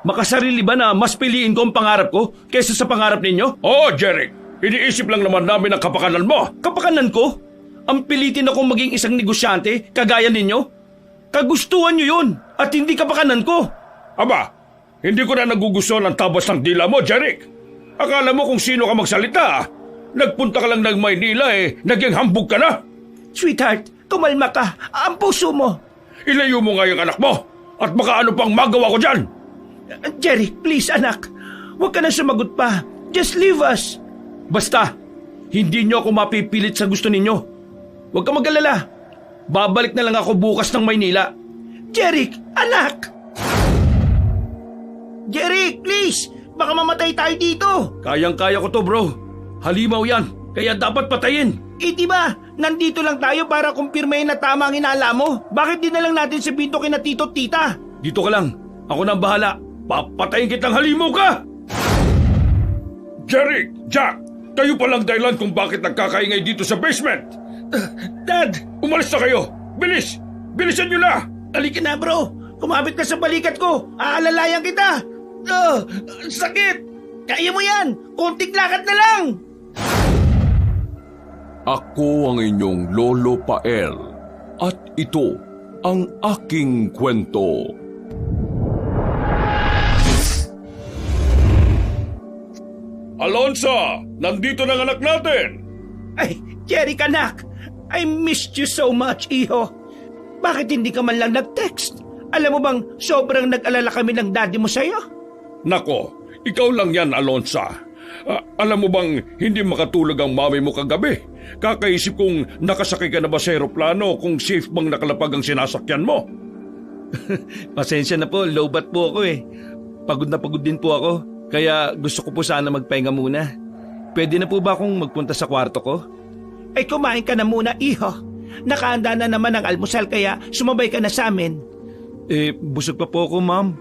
Makasarili ba na mas piliin ko ang pangarap ko kaysa sa pangarap ninyo? Oo, Jeric. Iniisip lang naman namin ang kapakanan mo. Kapakanan ko? Ang pilitin akong maging isang negosyante kagaya ninyo? Kagustuhan nyo yun at hindi kapakanan ko. Aba, hindi ko na nagugustuhan ang tabas ng dila mo, Jeric. Akala mo kung sino ka magsalita. Nagpunta ka lang ng Maynila naging hambog ka na. Sweetheart, kumalma ka. Ang puso mo. Ilayo mo nga yung anak mo at baka ano pang magawa ko dyan. Jerry, please anak. Huwag ka na sumagot pa. Just leave us. Basta, hindi nyo ako mapipilit sa gusto ninyo. Huwag ka mag-alala. Babalik na lang ako bukas ng Maynila. Jerry, anak! Jerry, please! Baka mamatay tayo dito. Kayang-kaya ko to, bro. Halimaw yan, kaya dapat patayin. Eh diba, nandito lang tayo para kumpirmahin na tama ang inala mo. Bakit di na lang natin sabihin to kina tito at tita? Dito ka lang, ako na ang bahala. Papatayin kitang halimaw ka! Jeric, Jack, kayo palang dahilan kung bakit nagkakaingay dito sa basement. Dad! Umalis na kayo! Bilis! Bilisan nyo na! Halika na bro! Kumapit ka sa balikat ko! Aalalayan kita! Sakit! Kaya mo yan! Konting lakad na lang! Ako ang inyong Lolo Pael at ito ang aking kwento. Alonso! Nandito na ang anak natin! Ay, Jerry anak! I missed you so much, iho! Bakit hindi ka man lang nag-text? Alam mo bang sobrang nag-alala kami ng daddy mo sa'yo? Nako, ikaw lang yan, Alonso. Alam mo bang hindi makatulog ang mami mo kagabi? Kakaisip kong nakasakay ka na ba sa aeroplano kung safe bang nakalapag ang sinasakyan mo? Pasensya na po, lowbat po ako eh. Pagod na pagod din po ako. Kaya gusto ko po sana magpahinga muna. Pwede na po ba akong magpunta sa kwarto ko? Ay kumain ka na muna, iho. Nakahanda na naman ang almusal kaya sumabay ka na sa amin. Busog pa po ako, ma'am.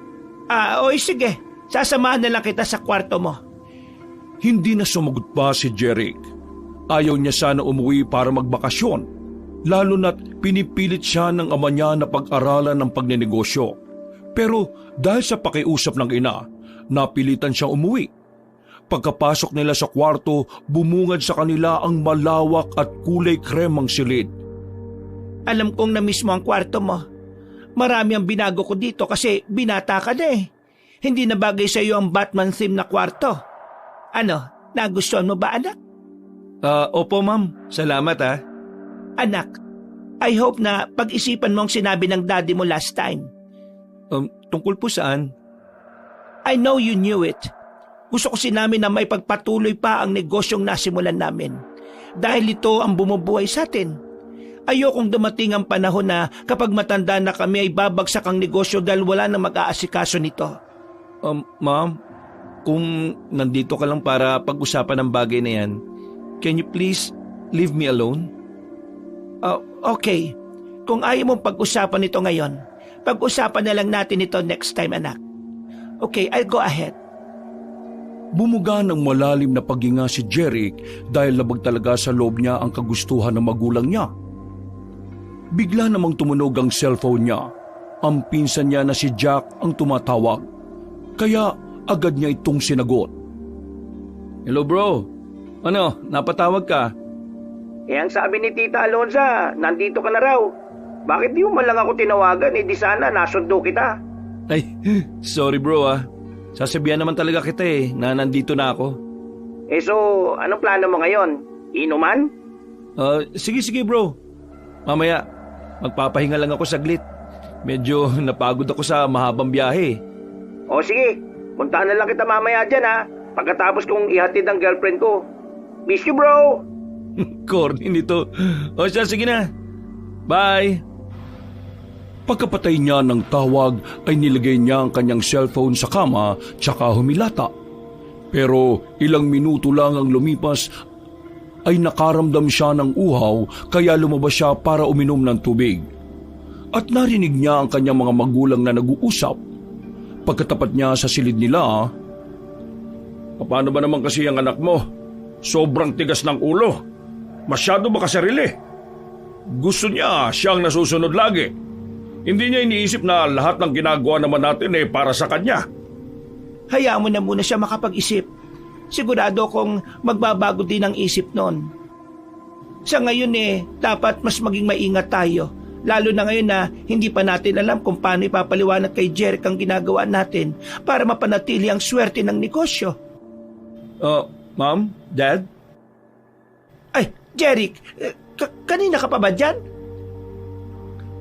Oy sige. Sasamahan na lang kita sa kwarto mo. Hindi na sumagot pa si Jeric. Ayaw niya sana umuwi para magbakasyon, lalo na't pinipilit siya ng ama niya na pag-aralan ng pagnenegosyo. Pero dahil sa pakiusap ng ina, napilitan siyang umuwi. Pagkapasok nila sa kwarto, bumungad sa kanila ang malawak at kulay kremang silid. Alam kong na-miss mo ang kwarto mo. Marami ang binago ko dito kasi binata ka na eh. Hindi na bagay sa iyo ang Batman theme na kwarto. Ano, nagustuhan mo ba anak? Opo ma'am, salamat ha. Anak, I hope na pag-isipan mo ang sinabi ng daddy mo last time. Tungkol po saan? I know you knew it. Gusto ko sinamin na may pagpatuloy pa ang negosyong nasimulan namin. Dahil ito ang bumubuhay sa atin. Ayokong dumating ang panahon na kapag matanda na kami ay babagsak ang negosyo dahil wala nang mag-aasikaso nito. Ma'am, kung nandito ka lang para pag-usapan ang bagay na yan, can you please leave me alone? Okay. Kung ayaw mong pag-usapan ito ngayon, pag-usapan na lang natin ito next time, anak. Okay, I'll go ahead. Bumuga ng malalim na paghinga si Jeric dahil labag talaga sa loob niya ang kagustuhan ng magulang niya. Bigla namang tumunog ang cellphone niya. Ang pinsan niya na si Jack ang tumatawag. Kaya agad niya itong sinagot. Hello bro, ano, napatawag ka? Ang sabi ni Tita Alonza, nandito ka na raw. Bakit di mo man lang ako tinawagan, di sana nasundo kita. Ay, sorry bro Sasabihan naman talaga kita na nandito na ako. So, anong plano mo ngayon? Inuman? Sige bro. Mamaya, magpapahinga lang ako saglit. Medyo napagod ako sa mahabang biyahe. O sige, puntahan na lang kita mamaya dyan pagkatapos kong ihatid ang girlfriend ko. Miss you bro! Corny nito. O siya, sige na. Bye! Pagkapatay niya ng tawag ay nilagay niya ang kanyang cellphone sa kama tsaka humilata. Pero ilang minuto lang ang lumipas ay nakaramdam siya ng uhaw kaya lumabas siya para uminom ng tubig. At narinig niya ang kanyang mga magulang na nag-uusap. Pagkatapat niya sa silid nila, Paano ba naman kasi ang anak mo? Sobrang tigas ng ulo. Masyado makasarili. Gusto niya siyang nasusunod lagi. Hindi niya iniisip na lahat ng ginagawa naman natin para sa kanya. hayaan mo na muna siya makapag-isip. Sigurado kong magbabago din ang isip nun. Sa ngayon dapat mas maging maingat tayo. Lalo na ngayon na hindi pa natin alam kung paano ipapaliwanag kay Jeric ang ginagawa natin para mapanatili ang swerte ng negosyo. Ma'am? Dad? Ay, Jeric, kanina ka pa ba dyan?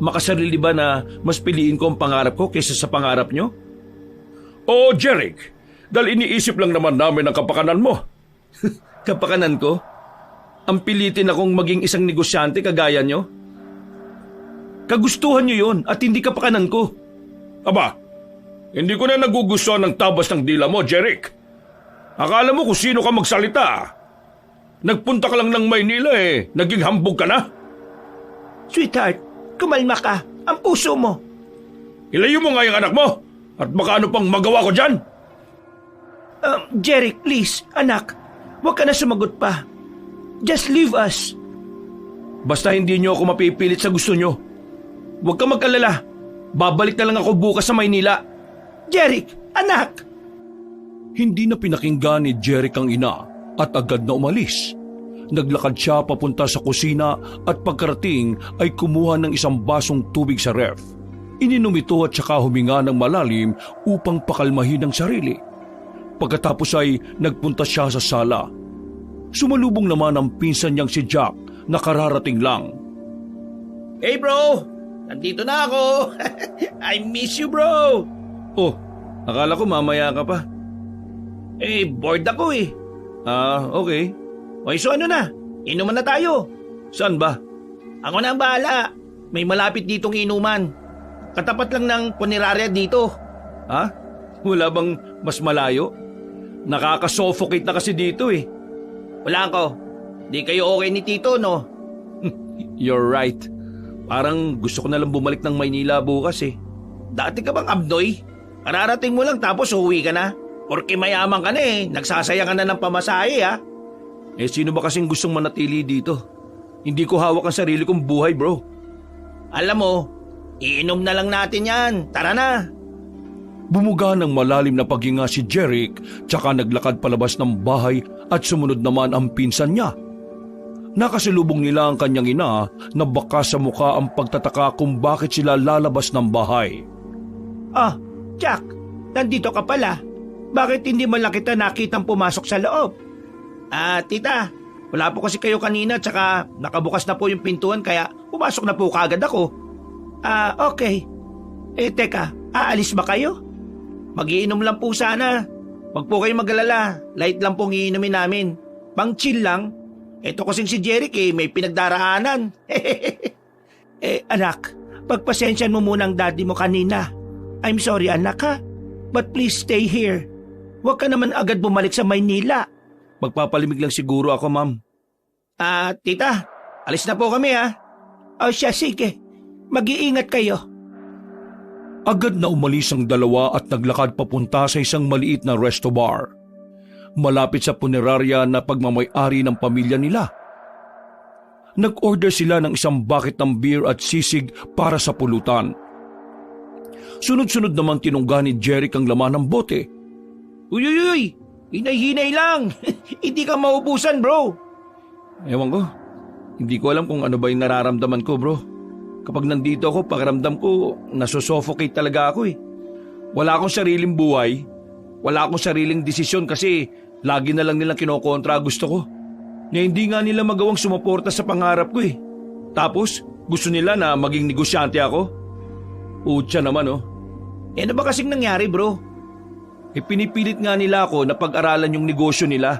Makasarili ba na mas piliin ko ang pangarap ko kaysa sa pangarap nyo? Oo, Jeric. Dahil iniisip lang naman namin ang kapakanan mo. Kapakanan ko? Ang pilitin akong maging isang negosyante kagaya nyo? Kagustuhan nyo yun at hindi kapakanan ko. Aba, hindi ko na nagugustuhan ng tabas ng dila mo, Jeric. Akala mo kung sino ka magsalita. Nagpunta ka lang ng Maynila naging hambog ka na. Sweetheart, kumalma ka. Ang puso mo. Ilayo mo nga yung anak mo at baka ano pang magawa ko dyan. Jeric, please, anak. Huwag ka na sumagot pa. Just leave us. Basta hindi nyo ako mapipilit sa gusto nyo. Huwag ka mag-alala. Babalik na lang ako bukas sa Maynila. Jeric, anak! Hindi na pinakinggan ni Jeric ang ina at agad na umalis. Naglakad siya papunta sa kusina at pagkarating ay kumuha ng isang basong tubig sa ref. Ininom ito at saka huminga ng malalim upang pakalmahin ang sarili. Pagkatapos ay nagpunta siya sa sala. Sumalubong naman ang pinsan niyang si Jack na kararating lang. Hey bro! Nandito na ako! I miss you bro! Oh, akala ko mamaya ka pa. Bored ako Okay. O so ano na? Inuman na tayo. Saan ba? Ako na ang bahala. May malapit ditong inuman. Katapat lang ng punerarya dito. Ha? Wala bang mas malayo? Nakaka-suffocate na kasi dito Wala ko. Di kayo okay ni Tito, no? You're right. Parang gusto ko na lang bumalik ng Maynila bukas Dati ka bang abnoy? Kararating mo lang tapos uwi ka na? Porque mayaman ka na nagsasaya ka na ng pamasahe Sino ba kasing gustong manatili dito? Hindi ko hawak ang sarili kong buhay, bro. Alam mo, iinom na lang natin yan. Tara na. Bumuga ng malalim na paghinga si Jeric, tsaka naglakad palabas ng bahay at sumunod naman ang pinsan niya. Nakasalubong nila ang kanyang ina na baka sa mukha ang pagtataka kung bakit sila lalabas ng bahay. Jack, nandito ka pala. Bakit hindi mo lang kita nakitang pumasok sa loob? Tita, wala po kasi kayo kanina tsaka nakabukas na po yung pintuan kaya pumasok na po kaagad ako. Okay. Teka, aalis ba kayo? Mag-iinom lang po sana. Wag po kayo mag-alala. Light lang pong iinumin namin. Pang chill lang. Ito kasing si Jeric may pinagdaraanan. Anak, pagpasensyan mo muna ang daddy mo kanina. I'm sorry anak but please stay here. Huwag ka naman agad bumalik sa Maynila. Magpapalimig lang siguro ako, ma'am. Tita, alis na po kami siya, sige. Mag-iingat kayo. Agad na umalis ang dalawa at naglakad papunta sa isang maliit na resto bar. Malapit sa punerarya na pagmamay-ari ng pamilya nila. Nag-order sila ng isang bucket ng beer at sisig para sa pulutan. Sunod-sunod naman tinungga ni Jeric ang laman ng bote. Uy! Hinay-hinay lang! Hindi ka maubusan, bro! Ewan ko. Hindi ko alam kung ano ba yung nararamdaman ko, bro. Kapag nandito ako, pakiramdam ko, nasusuffocate talaga ako Wala akong sariling buhay. Wala akong sariling desisyon kasi lagi na lang nilang kinokontra gusto ko. Na hindi nga nila magawang sumuporta sa pangarap ko Tapos, gusto nila na maging negosyante ako. Utya naman Ano ba kasing nangyari, bro? Pinipilit nga nila ako na pag-aralan yung negosyo nila.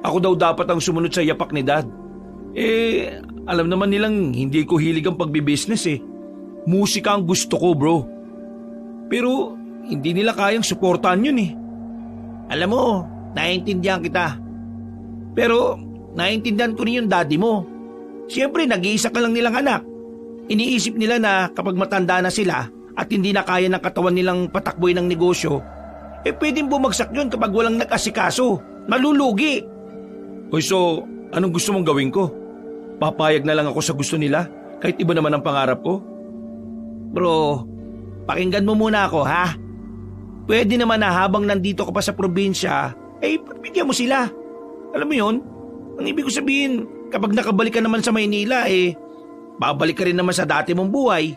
Ako daw dapat ang sumunod sa yapak ni Dad. Alam naman nilang hindi ko hilig ang pagbibusiness Musika ang gusto ko, bro. Pero hindi nila kayang suportahan yun Alam mo, naiintindihan kita. Pero naiintindihan ko rin yung daddy mo. Siyempre, nag-iisa ka lang nilang anak. Iniisip nila na kapag matanda na sila at hindi na kaya ng katawan nilang patakboy ng negosyo, pwedeng bumagsak yun kapag walang nag-asikaso. Malulugi. So, anong gusto mong gawin ko? Papayag na lang ako sa gusto nila kahit iba naman ang pangarap ko? Bro, pakinggan mo muna ako, ha? pwede naman na habang nandito ka pa sa probinsya, pagbigyan mo sila. Alam mo yun? Ang ibig ko sabihin, kapag nakabalik ka naman sa Maynila, babalik ka rin naman sa dati mong buhay.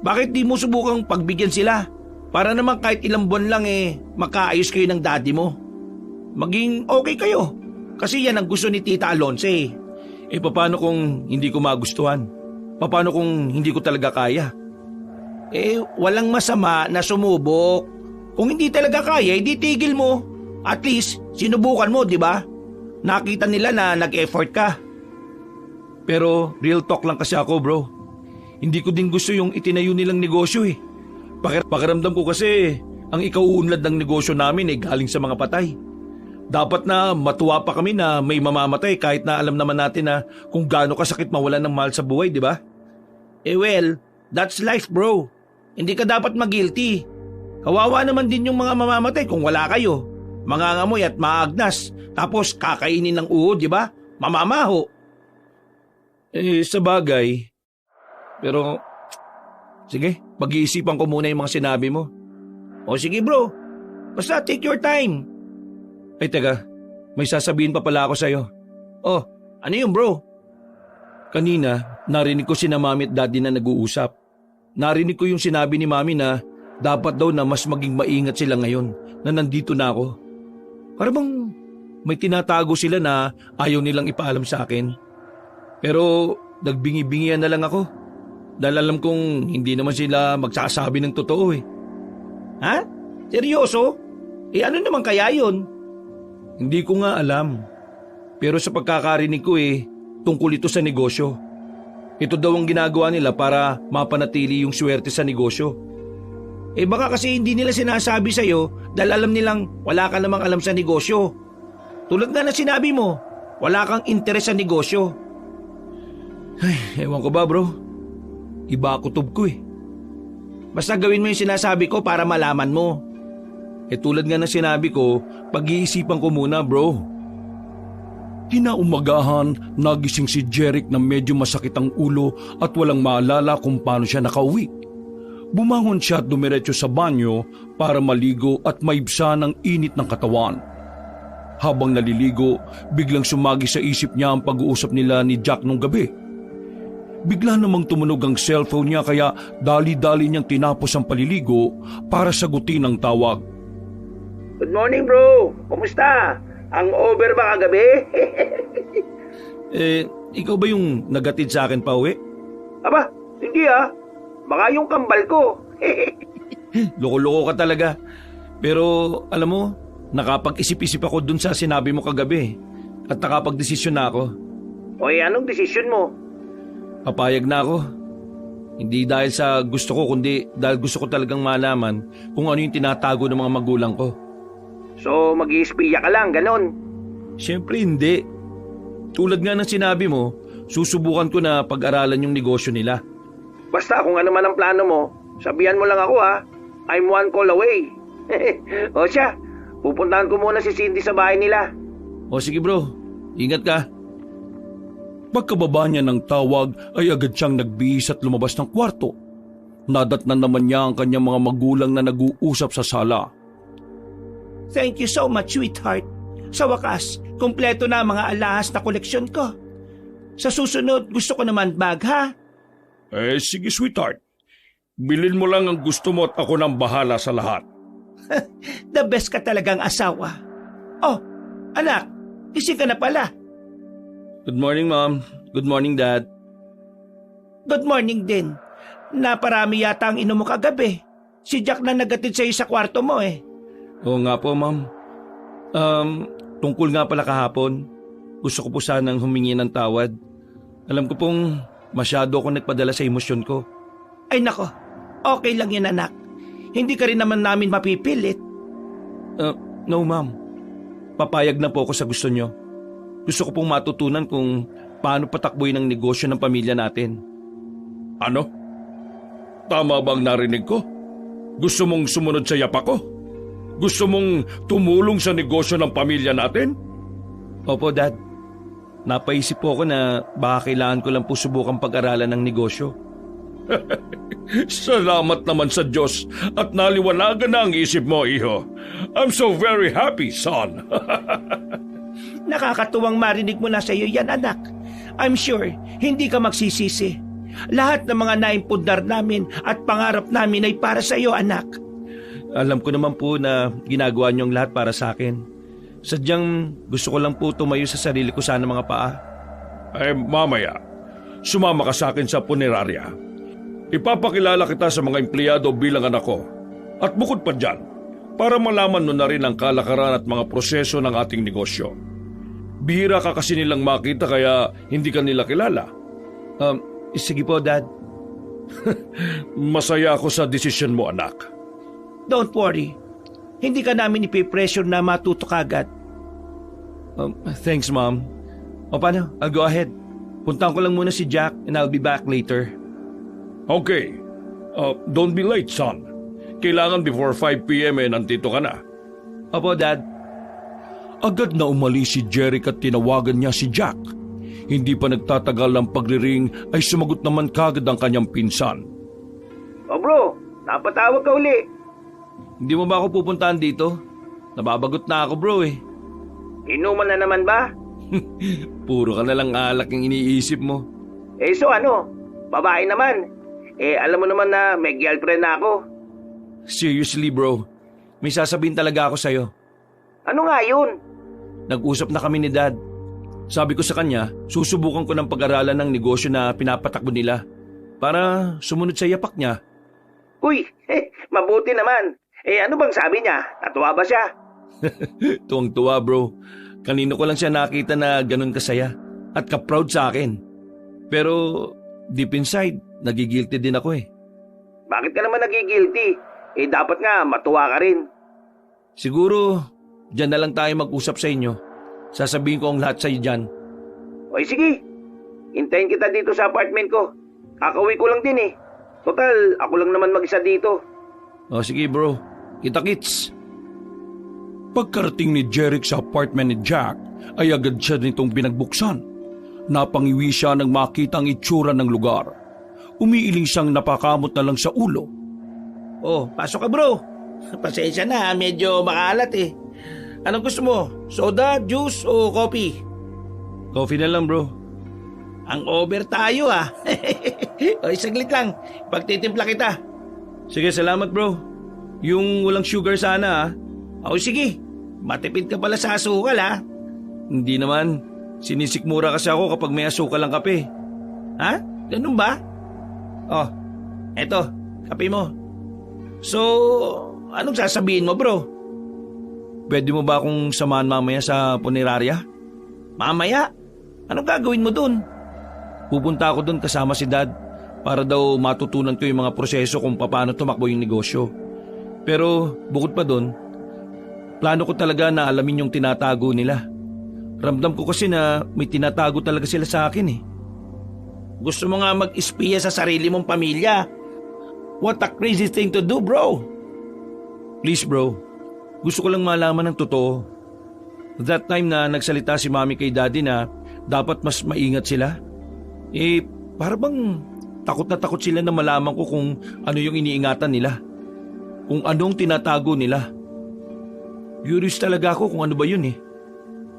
Bakit di mo subukang pagbigyan sila? Para naman kahit ilang buwan lang makaayos kayo ng daddy mo. Maging okay kayo. Kasi yan ang gusto ni Tita Alonce. Paano kung hindi ko magustuhan? Paano kung hindi ko talaga kaya? Walang masama na sumubok. Kung hindi talaga kaya, di tigil mo. At least, sinubukan mo, di ba? Nakita nila na nag-effort ka. Pero real talk lang kasi ako, bro. Hindi ko din gusto yung itinayo nilang negosyo Pakiramdam ko kasi ang ikauunlad ng negosyo namin galing sa mga patay. Dapat na matuwa pa kami na may mamamatay kahit na alam naman natin na kung gaano kasakit mawalan ng mahal sa buhay, di ba? Well, that's life, bro. Hindi ka dapat mag-guilty. Kawawa naman din yung mga mamamatay kung wala kayo. Mangangamoy at maagnas, tapos kakainin ng uhod, di ba? Mamamaho. Sa bagay. Pero, sige, pag-iisipan ko muna yung mga sinabi mo. O sige bro, basta take your time. Teka, may sasabihin pa pala ako sa'yo. Oh, ano yun bro? Kanina, narinig ko sina mami at daddy na nag-uusap. Narinig ko yung sinabi ni mami na dapat daw na mas maging maingat sila ngayon na nandito na ako. Para bang may tinatago sila na ayaw nilang ipaalam sa akin. Pero nagbingi-bingian na lang ako. Dahil alam kong hindi naman sila magsasabi ng totoo Ha? Seryoso? Ano naman kaya yun? Hindi ko nga alam. Pero sa pagkakarinig ko tungkol ito sa negosyo. Ito daw ang ginagawa nila para mapanatili yung swerte sa negosyo. Baka kasi hindi nila sinasabi sa'yo dahil alam nilang wala ka namang alam sa negosyo. Tulad nga na sinabi mo, wala kang interes sa negosyo. Ewan ko ba bro? Iba kutob ko Basta gawin mo yung sinasabi ko para malaman mo. Tulad nga ng sinabi ko, pag-iisipan ko muna bro. Kinaumagahan, nagising si Jeric na medyo masakit ang ulo at walang maalala kung paano siya nakauwi. Bumangon siya at dumiretso sa banyo para maligo at maibsa ng init ng katawan. Habang naliligo, biglang sumagi sa isip niya ang pag-uusap nila ni Jack nung gabi. Bigla namang tumunog ang cellphone niya kaya dali-dali niyang tinapos ang paliligo para sagutin ang tawag. Good morning bro, kumusta? Ang over ba kagabi? Ikaw ba yung nagatid sa akin pa uwi? Aba, hindi Baka yung kambal ko. Loko-loko ka talaga. Pero alam mo, nakapag-isip-isip ako dun sa sinabi mo kagabi at nakapag-desisyon na ako. Anong desisyon mo? Papayag na ako. Hindi dahil sa gusto ko kundi dahil gusto ko talagang malaman kung ano yung tinatago ng mga magulang ko. So mag-iispiya ka lang, ganon? Siyempre hindi. Tulad nga ng sinabi mo, susubukan ko na pag-aralan yung negosyo nila. Basta kung ano man ang plano mo, sabihan mo lang ako I'm one call away. O siya, pupuntahan ko muna si Cindy sa bahay nila. O sige bro, ingat ka. Pagkababa niya ng tawag ay agad siyang nagbihis at lumabas ng kwarto. Nadatnan naman niya ang kanyang mga magulang na nag-uusap sa sala. Thank you so much, sweetheart. Sa wakas, kumpleto na ang mga alahas na koleksyon ko. Sa susunod, gusto ko naman bag, ha? Sige sweetheart. Bilin mo lang ang gusto mo at ako nang bahala sa lahat. The best ka talagang asawa. Oh, anak, gising ka na pala. Good morning, Mom. Good morning, Dad. Good morning din. Naparami yata ang inom mo kagabi. Si Jack na nagatid sa'yo sa kwarto mo Oo nga po, Ma'am. Tungkol nga pala kahapon, gusto ko po sanang humingi ng tawad. Alam ko pong masyado ako nagpadala sa emosyon ko. Ay nako, okay lang yan anak. Hindi ka rin naman namin mapipilit. No, Ma'am. Papayag na po ako sa gusto nyo. Gusto ko pong matutunan kung paano patakbuhin ang negosyo ng pamilya natin. Ano? Tama bang narinig ko? Gusto mong sumunod sa yapak ko? Gusto mong tumulong sa negosyo ng pamilya natin? Opo, Dad. Napaisip po ako na baka kailangan ko lang po subukan pag-aralan ng negosyo. Salamat naman sa Diyos at naliwanagan na ang isip mo, iho. I'm so very happy, son. Nakakatuwang marinig mo na sa iyo yan, anak. I'm sure, hindi ka magsisisi. Lahat ng mga naimpundar namin at pangarap namin ay para sa iyo, anak. Alam ko naman po na ginagawa niyong lahat para sa akin. Sadyang gusto ko lang po tumayo sa sarili ko sana mga paa. Mamaya, sumama ka sa akin sa punerarya. Ipapakilala kita sa mga empleyado bilang anak ko. At bukod pa dyan, para malaman mo na rin ang kalakaran at mga proseso ng ating negosyo. Bihira ka kasi nilang makita kaya hindi ka nila kilala. Sige po, Dad. Masaya ako sa desisyon mo, anak. Don't worry. Hindi ka namin ipipressure na matuto kagad. Thanks, Mom. O paano? I'll go ahead. Puntahan ko lang muna si Jack and I'll be back later. Okay. Don't be late, son. Kailangan before 5 p.m. nandito ka na. Opo, Dad. Agad na umalis si Jeric at tinawagan niya si Jack. Hindi pa nagtatagal ang pagriring ay sumagot naman kagad ang kanyang pinsan. Bro, napatawag ka uli. Hindi mo ba ako pupuntahan dito? Nababagot na ako, bro eh. Inuman na naman ba? Puro ka na lang alak ang iniisip mo. So ano? Babae naman. Alam mo naman na may girlfriend na ako. Seriously, bro. May sasabihin talaga ako sa'yo. Ano nga yun? Nag-usap na kami ni Dad. Sabi ko sa kanya, susubukan ko ng pag-aralan ng negosyo na pinapatakbo nila para sumunod sa yapak niya. Uy, mabuti naman. Ano bang sabi niya? Natuwa ba siya? Tuwang-tuwa, bro. Kanino ko lang siya nakita na ganun kasaya at ka-proud sa akin. Pero deep inside, nagigilty din ako eh. Bakit ka naman nagigilty? Dapat nga matuwa ka rin. Siguro, dyan na lang tayo mag-usap sa inyo. Sasabihin ko ang lahat sa iyo dyan. Oy, sige. Hintayin kita dito sa apartment ko. Kakauwi ko lang din eh. Total, ako lang naman mag-isa dito. O sige bro, kita-kits. Pagkarating ni Jeric sa apartment ni Jack, ay agad siya nitong pinagbuksan. Napangiwi siya nang makita ang itsura ng lugar. Umiiling siyang napakamot na lang sa ulo. Oh, pasok ka bro. Pasensya na, medyo makaalat eh. Anong gusto mo? Soda, juice o coffee? Coffee na lang bro. Ang over tayo ah. Oy, saglit lang. Pagtitimpla kita. Sige, salamat bro. Yung walang sugar sana ah. O sige, matipid ka pala sa asukal ha. Hindi naman. Sinisikmura kasi ako kapag may asukal ang kape. Ha? Ganun ba? Oh, eto, kape mo. So, anong sasabihin mo bro? Pwede mo ba akong samahan mamaya sa punerarya? Mamaya? Anong gagawin mo dun? Pupunta ako dun kasama si Dad para daw matutunan ko yung mga proseso kung paano tumakbo yung negosyo. Pero bukod pa dun, plano ko talaga na alamin yung tinatago nila. Ramdam ko kasi na may tinatago talaga sila sa akin eh. Gusto mo nga mag-espiya sa sarili mong pamilya. What a crazy thing to do, bro. Please bro, gusto ko lang malaman ng totoo. That time na nagsalita si Mami kay Daddy na dapat mas maingat sila, para bang takot na takot sila na malaman ko kung ano yung iniingatan nila. Kung anong tinatago nila. Curious talaga ako kung ano ba yun eh.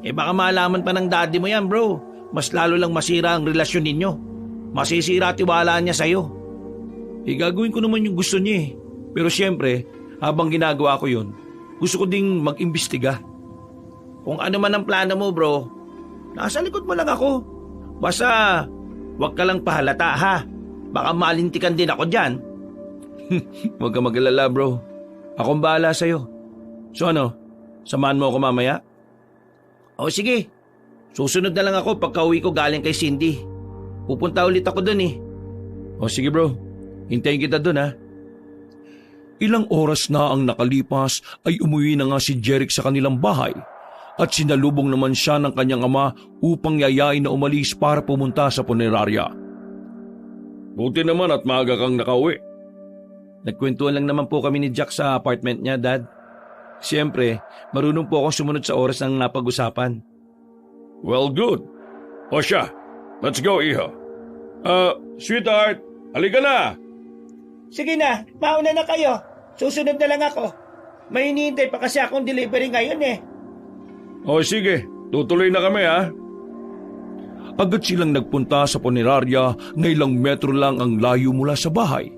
Baka malaman pa ng daddy mo yan bro. Mas lalo lang masira ang relasyon ninyo. Masisira tiwala niya sa'yo. Gagawin ko naman yung gusto niya eh. Pero siyempre, habang ginagawa ko yun, gusto ko ding mag-imbestiga. Kung ano man ang plano mo bro, nasa likod mo lang ako. Basta, wag ka lang pahalata ha. Baka malintikan din ako dyan. Huwag ka mag-alala bro. Akong bahala sa'yo. So ano, samahan mo ako mamaya? O sige, susunod na lang ako pagka-uwi ko galing kay Cindy. Pupunta ulit ako dun eh. O sige bro, hintayin kita dun ha. Ilang oras na ang nakalipas ay umuwi na nga si Jeric sa kanilang bahay at sinalubong naman siya ng kanyang ama upang yayain na umalis para pumunta sa punerarya. Buti naman at maaga kang nakauwi. Nagkwentuhan lang naman po kami ni Jack sa apartment niya, Dad. Siyempre, marunong po akong sumunod sa oras ng napag-usapan. Well, good. O siya, let's go, iho. Sweetheart, Halika na! Sige na, mauna na kayo. Susunod na lang ako. May hinihintay pa kasi akong delivery ngayon eh. O sige, tutuloy na kami ha. Agad silang nagpunta sa punerarya na ilang metro lang ang layo mula sa bahay.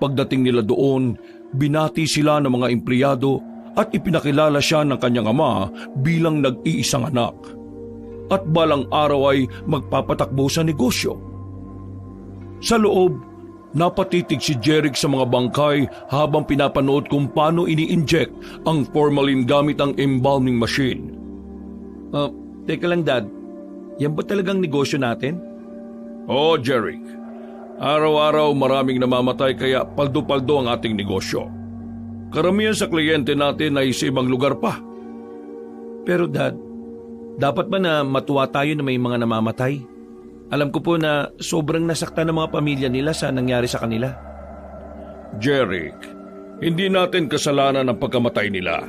Pagdating nila doon, binati sila ng mga empleyado at ipinakilala siya ng kanyang ama bilang nag-iisang anak. At balang araw ay magpapatakbo sa negosyo. Sa loob, napatitig si Jeric sa mga bangkay habang pinapanood kung paano ini-inject ang formalin gamit ang embalming machine. Teka lang Dad, yan ba talagang negosyo natin? Oo, Jeric. Araw-araw maraming namamatay kaya paldo-paldo ang ating negosyo. Karamihan sa kliyente natin ay sa ibang lugar pa. Pero Dad, dapat ba na matuwa tayo na may mga namamatay? Alam ko po na sobrang nasaktan ng mga pamilya nila sa nangyari sa kanila. Jeric, hindi natin kasalanan ang pagkamatay nila.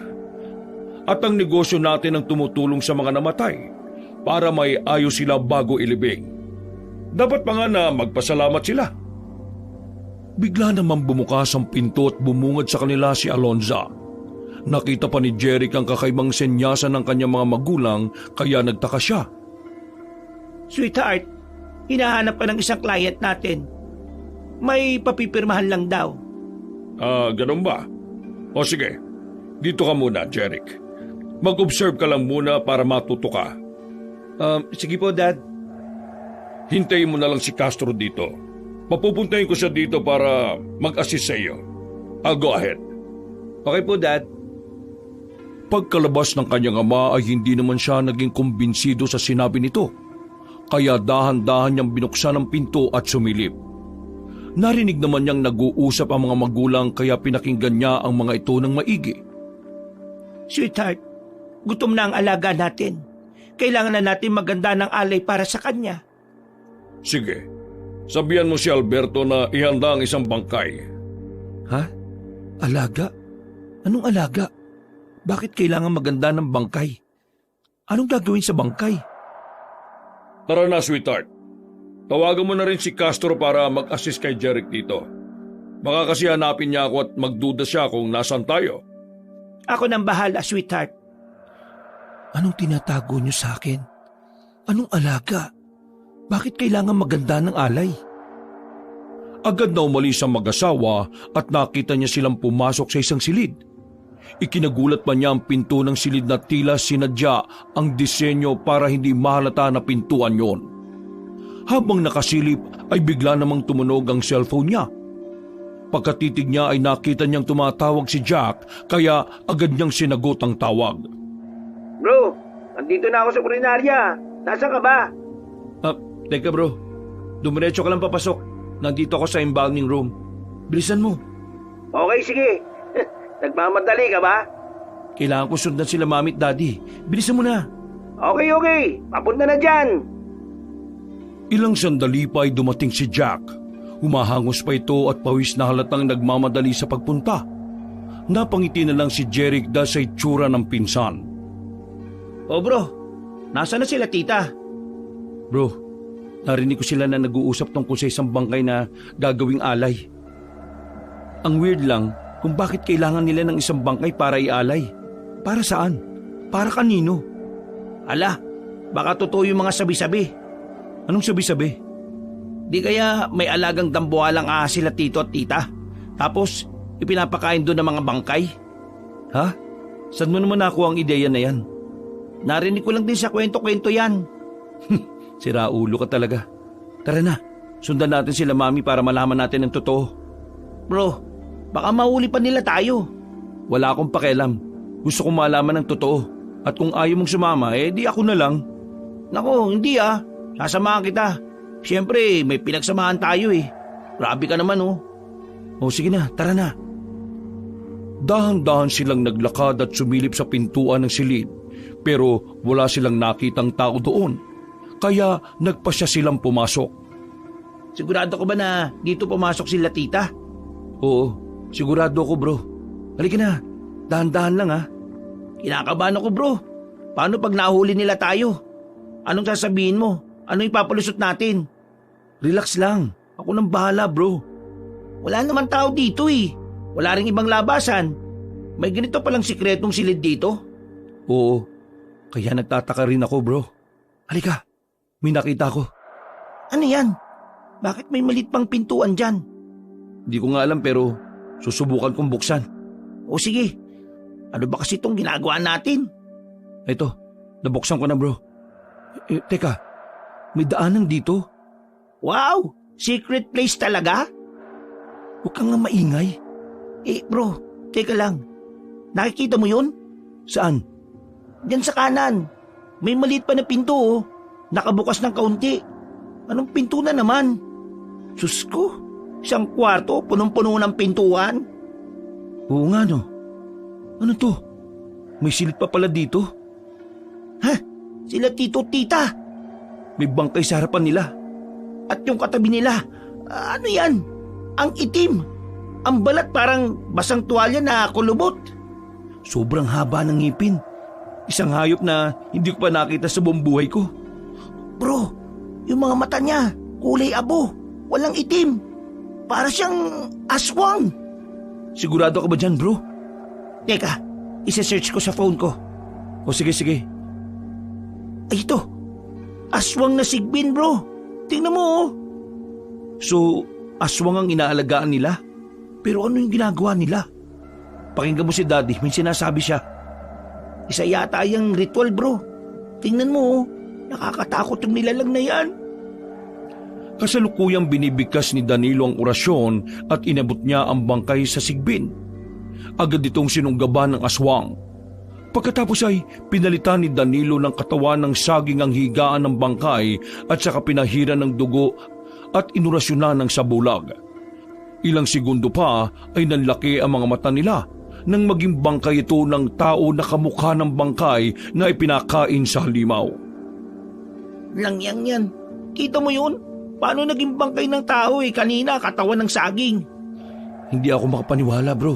At ang negosyo natin ang tumutulong sa mga namatay para may ayos sila bago ilibing. Dapat pa nga na magpasalamat sila. Bigla namang bumukas ang pinto at bumungad sa kanila si Alonza. Nakita pa ni Jeric ang kakaibang senyasan ng kanyang mga magulang kaya nagtaka siya. Sweetheart, hinahanap pa ng isang client natin. May papipirmahan lang daw. Ganun ba? O sige, dito ka muna, Jeric. Mag-observe ka lang muna para matuto ka. Sige po Dad. Hintayin mo na lang si Castro dito. Papupuntahin ko siya dito para mag-assist sa iyo. I'll go ahead. Okay po Dad. Pagkalabas ng kanyang ama ay hindi naman siya naging kumbinsido sa sinabi nito. Kaya dahan-dahan niyang binuksan ang pinto at sumilip. Narinig naman niyang nag-uusap ang mga magulang kaya pinakinggan niya ang mga ito ng maigi. Sweetheart, gutom na ang alaga natin. Kailangan na natin maganda ng alay para sa kanya. Sige, sabihan mo si Alberto na ihanda ang isang bangkay. Ha? Alaga? Anong alaga? Bakit kailangan maganda ng bangkay? Anong gagawin sa bangkay? Tara na, sweetheart. Tawagan mo na rin si Castro para mag-assist kay Jeric dito. Baka kasi hanapin niya ako at magduda siya kung nasan tayo. Ako nang bahala, sweetheart. Anong tinatago niyo sa akin? Anong alaga? Bakit kailangan maganda ng alay? Agad na umalis ang mag-asawa at nakita niya silang pumasok sa isang silid. Ikinagulat pa niya ang pinto ng silid na tila sinadya ang disenyo para hindi mahalata na pintuan yon. Habang nakasilip ay bigla namang tumunog ang cellphone niya. Pagkatitig niya ay nakita niyang tumatawag si Jack kaya agad niyang sinagot ang tawag. Bro, andito na ako sa kulinarya. Nasaan ka ba? Teka bro, dumiretso ka lang papasok. Nandito ako sa embalming room. Bilisan mo. Okay, sige. Nagmamadali ka ba? Kailangan ko sundan sila mami at daddy. Bilisan mo na. Okay. Papunta na dyan. Ilang sandali pa ay dumating si Jack. Humahangos pa ito at pawis na halatang nagmamadali sa pagpunta. Napangiti na lang si Jeric dahil sa itsura ng pinsan. Oh bro, nasaan na sila tita? Bro, narinig ko sila na nag-uusap tungkol sa isang bangkay na gagawing alay. Ang weird lang kung bakit kailangan nila ng isang bangkay para ialay. Para saan? Para kanino? Ala, baka totoo yung mga sabi-sabi. Anong sabi-sabi? Di kaya may alagang dambuhalang ahas sila tito at tita? Tapos ipinapakain doon ng mga bangkay? Ha? Saan mo naman nakuha ang ideya na yan? Narinig ko lang din sa kwento-kwento yan. Sira ulo ka talaga. Tara na, sundan natin sila mami para malaman natin ang totoo. Bro, baka mahuli pa nila tayo. Wala akong pakialam. Gusto kong malaman ang totoo. At kung ayaw mong sumama, di ako na lang. Nako, hindi ah. Sasamahan kita. Siyempre, may pinagsamahan tayo eh. Grabe ka naman oh. O sige na, tara na. Dahan-dahan silang naglakad at sumilip sa pintuan ng silid. Pero wala silang nakitang tao doon. Kaya nagpasya silang pumasok. Sigurado ko ba na dito pumasok sila tita? Oo, sigurado ako bro. Halika na, dahan-dahan lang ha. Kinakabahan ako bro. Paano pag nahuli nila tayo? Anong sasabihin mo? Anong ipapalusot natin? Relax lang. Ako nang bahala, bro. Wala naman tao dito eh. Wala ring ibang labasan. May ganito palang sikretong silid dito? Oo, kaya nagtataka rin ako, bro. Halika, may nakita ko. Ano yan? Bakit may malit pang pintuan dyan? Di ko nga alam pero susubukan kong buksan. O sige, ano ba kasi itong ginagawa natin? Ito, nabuksan ko na, bro. Teka, may daanan dito. Wow! Secret place talaga? Huwag kang nga maingay. Bro, teka lang. Nakikita mo yun? Saan? Diyan sa kanan. May maliit pa na pinto oh. Nakabukas ng kaunti. Anong pinto na naman? Sus ko, isang kwarto, punong-puno ng pintuan. Oo nga no. Ano to? May silid pa pala dito. Ha? Sila tito tita. May bangkay sa harapan nila. At yung katabi nila, ano yan? Ang itim. Ang balat parang basang tuwalya na kulubot. Sobrang haba ng ngipin. Isang hayop na hindi ko pa nakita sa buong buhay ko. Bro, yung mga mata niya, kulay abo, walang itim. Para siyang aswang. Sigurado ka ba dyan, bro? Teka, isa-search ko sa phone ko. O sige. Ay ito, aswang na sigbin bro. Tingnan mo oh. So, aswang ang inaalagaan nila? Pero ano yung ginagawa nila? Pakinggan mo si Daddy, may sinasabi siya. Isa yata yung ritual bro. Tingnan mo oh, nakakatakot yung nilalang na yan. Kasalukuyang binibigkas ni Danilo ang orasyon at inabot niya ang bangkay sa sigbin. Agad itong sinunggaban ng aswang. Pagkatapos ay pinalitan ni Danilo ng katawan ng saging ang higaan ng bangkay at saka pinahiran ng dugo at inurasyonan ng sabulag. Ilang segundo pa ay nanlaki ang mga mata nila nang maging bangkay ito ng tao na kamukha ng bangkay na ipinakain sa halimaw. Langyang yan. Kita mo yun? Paano naging bangkay ng tao kanina katawan ng saging? Hindi ako makapaniwala, bro.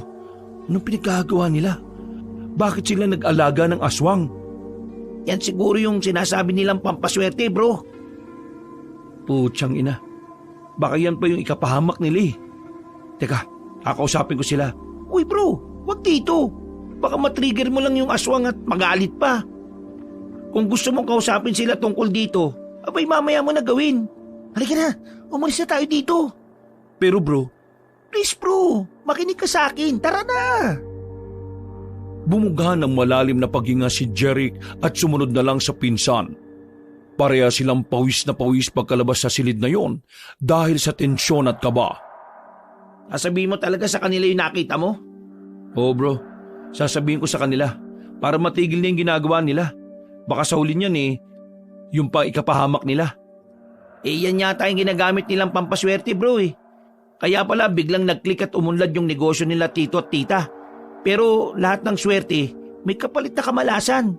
Anong pinagkagawa nila? Bakit sila nag-alaga ng aswang? Yan siguro yung sinasabi nilang pampaswerte bro. Putsang ina. Baka yan pa yung ikapahamak nila eh. Teka, kakausapin ko sila. Uy bro, wag dito. Baka matrigger mo lang yung aswang at magalit pa. Kung gusto mong kausapin sila tungkol dito, abay mamaya mo na gawin. Halika na, umalis na tayo dito. Pero bro, please bro, makinig ka sa akin, tara na. bumugha ng malalim na paghinga si Jeric at sumunod na lang sa pinsan. Pareha silang pawis na pawis pagkalabas sa silid na yon dahil sa tensyon at kaba. Sasabihin mo talaga sa kanila yung nakita mo? Oo bro, sasabihin ko sa kanila para matigil na yung ginagawa nila. Baka sa huli niyan yung pa ikapahamak nila. Yan yata yung ginagamit nilang pampaswerte bro Kaya pala biglang nag-click at umunlad yung negosyo nila tito at tita. Pero lahat ng swerte may kapalit na kamalasan.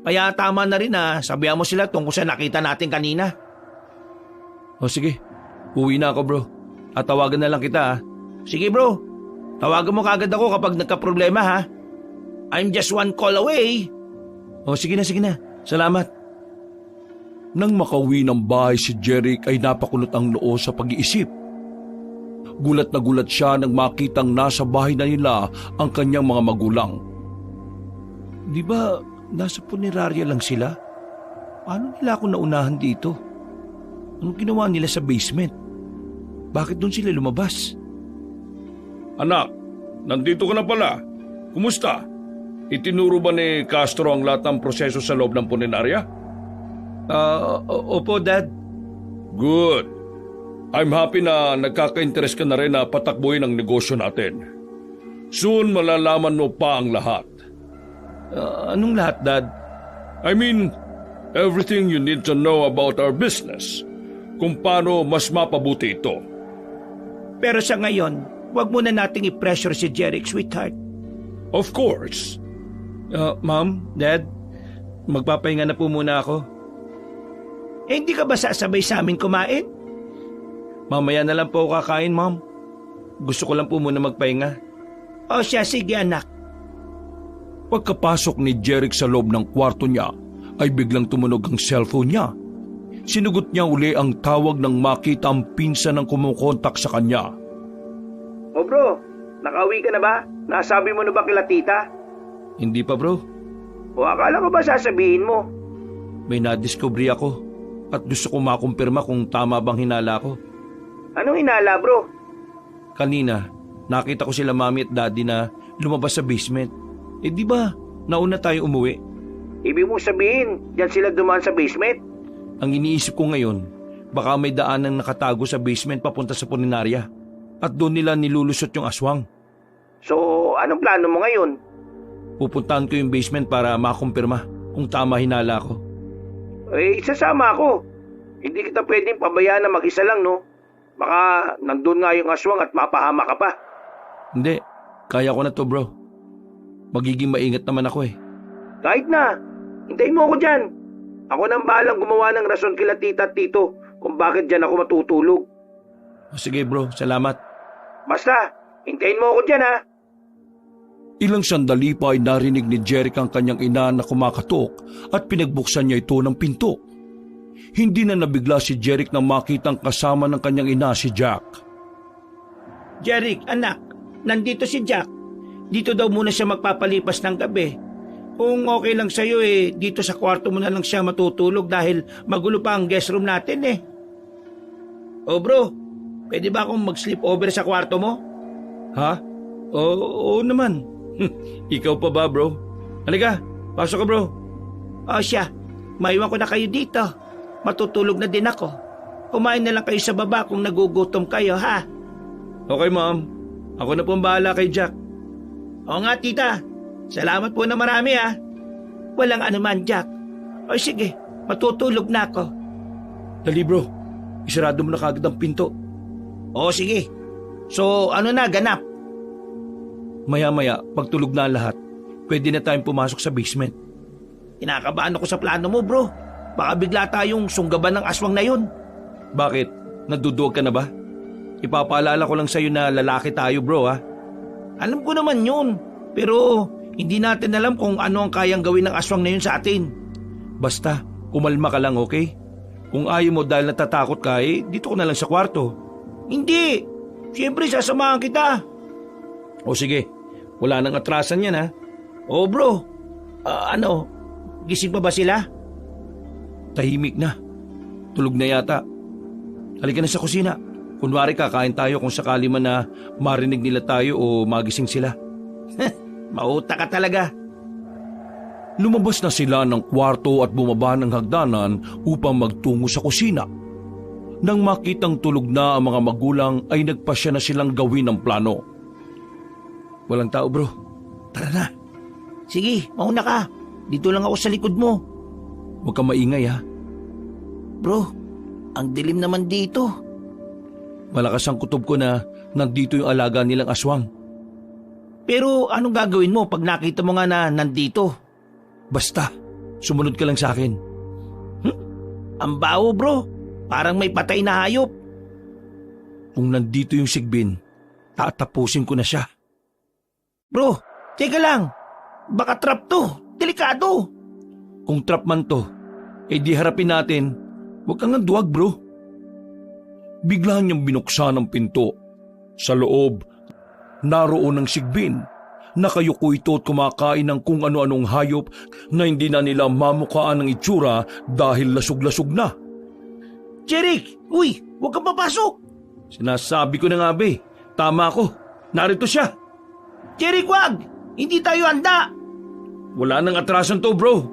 Kaya tama na rin na sabihan mo sila tungkol sa nakita natin kanina. O sige, uwi na ako bro. At tawagan na lang kita. Sige bro, tawagan mo kagad ako kapag nagka-problema ha. I'm just one call away. O sige na. Salamat. Nang makauwi ng bahay si Jeric ay napakulot ang noo sa pag-iisip. Gulat na gulat siya nang makitang nasa bahay na nila ang kanyang mga magulang. Di ba nasa punerarya lang sila? Paano nila ako naunahan dito? Anong ginawa nila sa basement? Bakit doon sila lumabas? Anak, nandito ka na pala. Kumusta? Itinuro ba ni Castro ang lahat ng proseso sa loob ng punerarya? Opo, Dad. Good. I'm happy na nagkaka-interest ka na rin na patakbuhin ang negosyo natin. Soon malalaman mo pa ang lahat. Anong lahat, Dad? I mean, everything you need to know about our business. Kung paano mas mapabuti ito. Pero sa ngayon, wag muna nating i-pressure si Jeric, sweetheart. Of course. Mom, Dad, magpapahinga na po muna ako. Hindi ka ba sasabay sa amin kumain? Mamaya na lang po ako kakain, Mom. Gusto ko lang po muna magpahinga. O siya, sige anak. Pagkapasok ni Jeric sa loob ng kwarto niya, ay biglang tumunog ang cellphone niya. Sinugot niya uli ang tawag nang makita ang pinsan ng kumukontak sa kanya. O bro, nakauwi ka na ba? Nasabi mo na ba kila tita? Hindi pa bro, O akala ko ba sasabihin mo? may nadiscovery ako at gusto ko makumpirma kung tama bang hinala ko. Anong hinala bro? Kanina, nakita ko sila mami at daddy na lumabas sa basement. Eh di ba, nauna tayo umuwi? Ibig mong sabihin, diyan sila dumaan sa basement? Ang iniisip ko ngayon, baka may daanang nakatago sa basement papunta sa puninarya at doon nila nilulusot yung aswang. So, anong plano mo ngayon? Pupuntahan ko yung basement para makumpirma kung tama hinala ko. Eh, isasama ako. Hindi kita pwedeng pabayaan na mag-isa lang, no? Baka nandun nga yung aswang at mapahama ka pa. Hindi, kaya ko na to bro. Magiging maingat naman ako eh. Kahit na, hintayin mo ako dyan. Ako nang bahalang gumawa ng rason kila tita at tito kung bakit dyan ako matutulog. O sige bro, salamat. Basta, hintayin mo ako dyan ha. Ilang sandali pa ay narinig ni Jeric ang kanyang ina na kumakatok at pinagbuksan niya ito ng pinto. Hindi na nabigla si Jeric nang makitang kasama ng kanyang ina si Jack. Jeric, anak, nandito si Jack. Dito daw muna siya magpapalipas ng gabi. Kung okay lang sa'yo dito sa kwarto mo na lang siya matutulog dahil magulo pa ang guest room natin eh. O bro, pwede ba akong mag-sleep over sa kwarto mo? Ha? Oo naman. Ikaw pa ba bro? Halika, pasok ka bro. O siya, maiwan ko na kayo dito. Matutulog na din ako. Kumain na lang kayo sa baba kung nagugutom kayo ha. Okay ma'am, ako na pong bahala kay Jack. Oo nga tita, salamat po na marami ha. Walang anuman Jack. O sige, matutulog na ako. Dali bro, isarado mo na kagad ang pinto. O sige, so ano na ganap? Maya-maya, pagtulog na ang lahat, pwede na tayong pumasok sa basement. Kinakabahan ako sa plano mo bro. Baka bigla tayong sunggaban ng aswang na yun. Bakit? Naduduwag ka na ba? Ipapaalala ko lang sa'yo na lalaki tayo bro ha. Alam ko naman yun, pero hindi natin alam kung ano ang kayang gawin ng aswang na yun sa atin. Basta, kumalma ka lang okay? Kung ayaw mo dahil natatakot ka dito ko na lang sa kwarto. Hindi, siyempre sasamahan kita. O sige, wala nang atrasan yan ha. Oh bro, gising pa ba sila? Tahimik na. Tulog na yata. Halika na sa kusina. Kunwari kakain tayo kung sakali man na marinig nila tayo o magising sila. Mauta ka talaga. Lumabas na sila ng kwarto at bumaba ng hagdanan upang magtungo sa kusina. Nang makitang tulog na ang mga magulang ay nagpasya na silang gawin ang plano. Walang tao bro. Tara na. Sige, mauna ka. Dito lang ako sa likod mo. Huwag kang maingay ha. Bro, ang dilim naman dito. Malakas ang kutob ko na nandito yung alaga nilang aswang. Pero anong gagawin mo pag nakita mo nga na nandito? Basta, sumunod ka lang sa akin. Ang baho bro, parang may patay na hayop. Kung nandito yung sigbin, tatapusin ko na siya. Bro, teka lang. Baka trap to. Delikado. Kung trap man to, di harapin natin. Huwag kang duwag bro. Bigla niyang binuksan ang pinto. Sa loob, naroon ang sigbin. Nakayuko ito at kumakain ng kung ano-anong hayop na hindi na nila mamukhaan ng itsura dahil lasog-lasog na. Jeric, uy, huwag kang papasok. Sinasabi ko na nga be, tama ako. Narito siya. Jeric, wag. Hindi tayo handa. Wala nang atrasan to bro.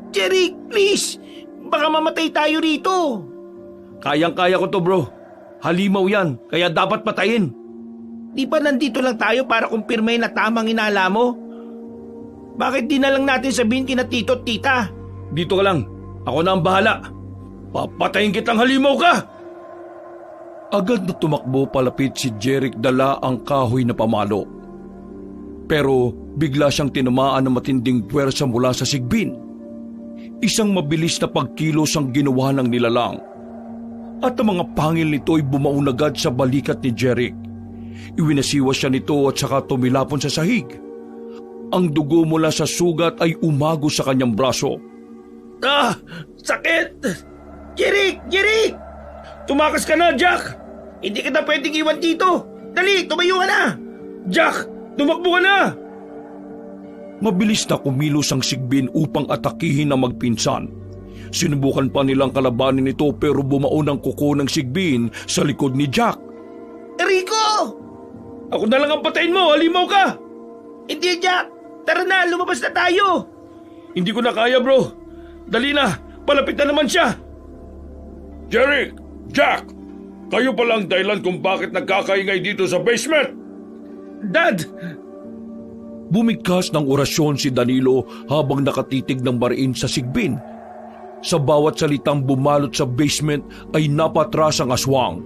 Jeric, please. Baka mamatay tayo rito. Kayang-kaya ko to bro. Halimaw yan, kaya dapat patayin. Di ba nandito lang tayo para kumpirmahin na tamang inala mo? Bakit di na lang natin sabihin kina tito at tita? Dito ka lang, ako na ang bahala. Papatayin kitang halimaw ka! Agad na tumakbo palapit si Jeric dala ang kahoy na pamalo. Pero bigla siyang tinamaan ng matinding puwersa mula sa sigbin. Isang mabilis na pagkilos ang ginawa ng nilalang. At ang mga pangil nito ay bumaon agad sa balikat ni Jeric. Iwinasiwas siya nito at saka tumilapon sa sahig. Ang dugo mula sa sugat ay umago sa kanyang braso. Ah! Sakit! Jeric! Jeric! Tumakas ka na, Jack! Hindi kita pwedeng iwan dito! Dali, tumayo ka na! Jack, tumakbo ka na! Mabilis na kumilos ang Sigbin upang atakihin ang magpinsan. Sinubukan pa nilang kalabanin ito pero bumaon ang kuko ng Sigbin sa likod ni Jack. Rico! Ako na lang ang patayin mo, halimaw ka! Hindi, Jack! Tara na, lumabas na tayo! Hindi ko na kaya, bro. Dali na, palapit na naman siya. Jeric! Jack! Kayo palang dahilan kung bakit nagkakaingay dito sa basement! Dad! Bumigkas ng orasyon si Danilo habang nakatitig ng bariin sa Sigbin. Sa bawat salitang bumalot sa basement ay napatras ang aswang.